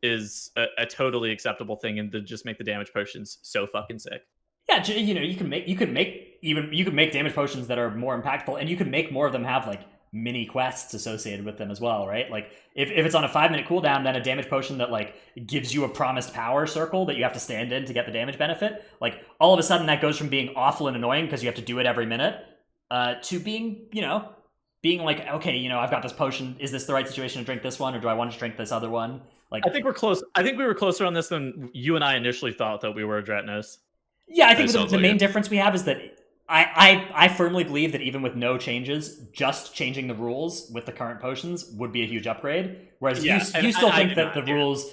is a totally acceptable thing, and to just make the damage potions so fucking sick. Yeah, you know, you can make damage potions that are more impactful, and you can make more of them have like mini quests associated with them as well, right? Like if it's on a 5-minute cooldown, then a damage potion that like gives you a promised power circle that you have to stand in to get the damage benefit, like all of a sudden that goes from being awful and annoying because you have to do it every minute, to being, you know, being like, okay, you know, I've got this potion. Is this the right situation to drink this one, or do I want to drink this other one? Like, I think we're close. I think we were closer on this than you and I initially thought that we were, Dratnos. Yeah, I think the main difference we have is that I firmly believe that even with no changes, just changing the rules with the current potions would be a huge upgrade. Whereas you still think that the rules,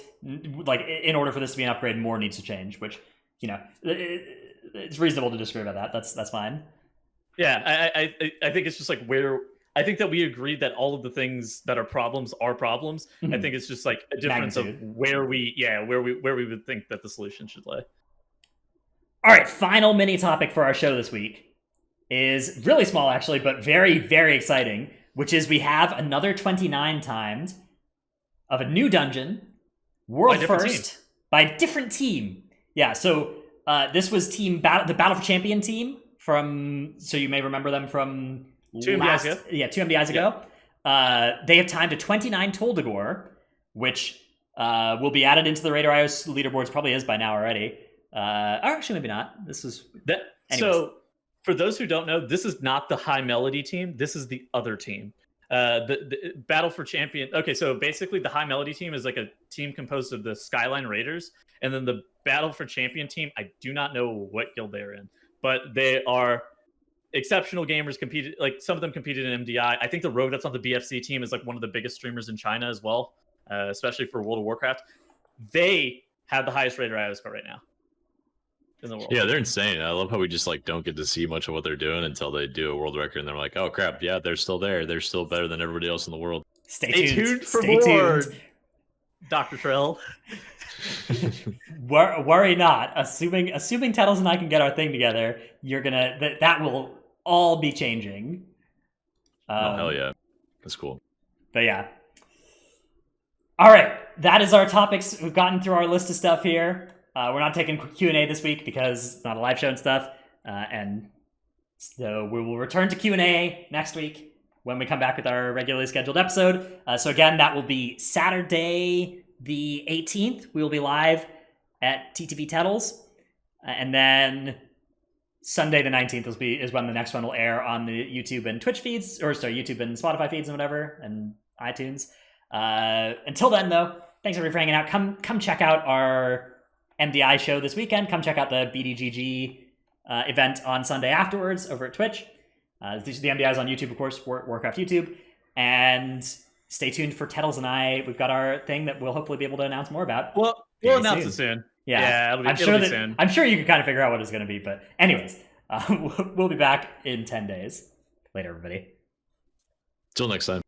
like, in order for this to be an upgrade, more needs to change, which, you know, it's reasonable to disagree about that. That's fine. Yeah, I think it's just like where... I think that we agreed that all of the things that are problems are problems. Mm-hmm. I think it's just like a difference of where we would think that the solution should lie. All right, final mini topic for our show this week is really small, actually, but very, very exciting, which is we have another 29 times of a new dungeon, world first, by a different team. Yeah, so this was the Battle for Champion team from, so you may remember them from... 2 MDIs ago. Yeah, 2 MDIs ago. They have timed to 29 Toldagor, which will be added into the Raider iOS leaderboards, probably is by now already. Or actually, maybe not. This is... So, for those who don't know, this is not the High Melody team. This is the other team. The Battle for Champion... Okay, so basically the High Melody team is like a team composed of the Skyline Raiders, and then the Battle for Champion team, I do not know what guild they're in, but they are... exceptional gamers. Competed, like some of them competed in MDI. I think the rogue that's on the BFC team is like one of the biggest streamers in China as well, especially for World of Warcraft. They have the highest rated IO score right now in the world. Yeah, they're insane. I love how we just like don't get to see much of what they're doing until they do a world record, and they're like, oh crap, yeah, they're still there. They're still better than everybody else in the world. Stay tuned for Stay more, tuned. Dr. Trill. Worry not. Assuming Tettles and I can get our thing together, you're gonna that will all be changing. Oh hell yeah, that's cool. But yeah, all right, that is our topics. We've gotten through our list of stuff here. We're not taking Q&A this week because it's not a live show and stuff, and so we will return to Q&A next week when we come back with our regularly scheduled episode. So again, that will be Saturday the 18th. We will be live at TTV Tettles, and then Sunday the 19th is when the next one will air on the YouTube and Twitch feeds, or sorry, YouTube and Spotify feeds and whatever, and iTunes. Until then, though, thanks everybody for hanging out. Come check out our MDI show this weekend. Come check out the BDGG event on Sunday afterwards over at Twitch. The MDI is on YouTube, of course, Warcraft YouTube, and stay tuned for Tettles and I. We've got our thing that we'll hopefully be able to announce more about. Well, we'll announce it soon. Yeah, it'll be soon. I'm sure you can kind of figure out what it's going to be. But anyways, we'll be back in 10 days. Later, everybody. Till next time.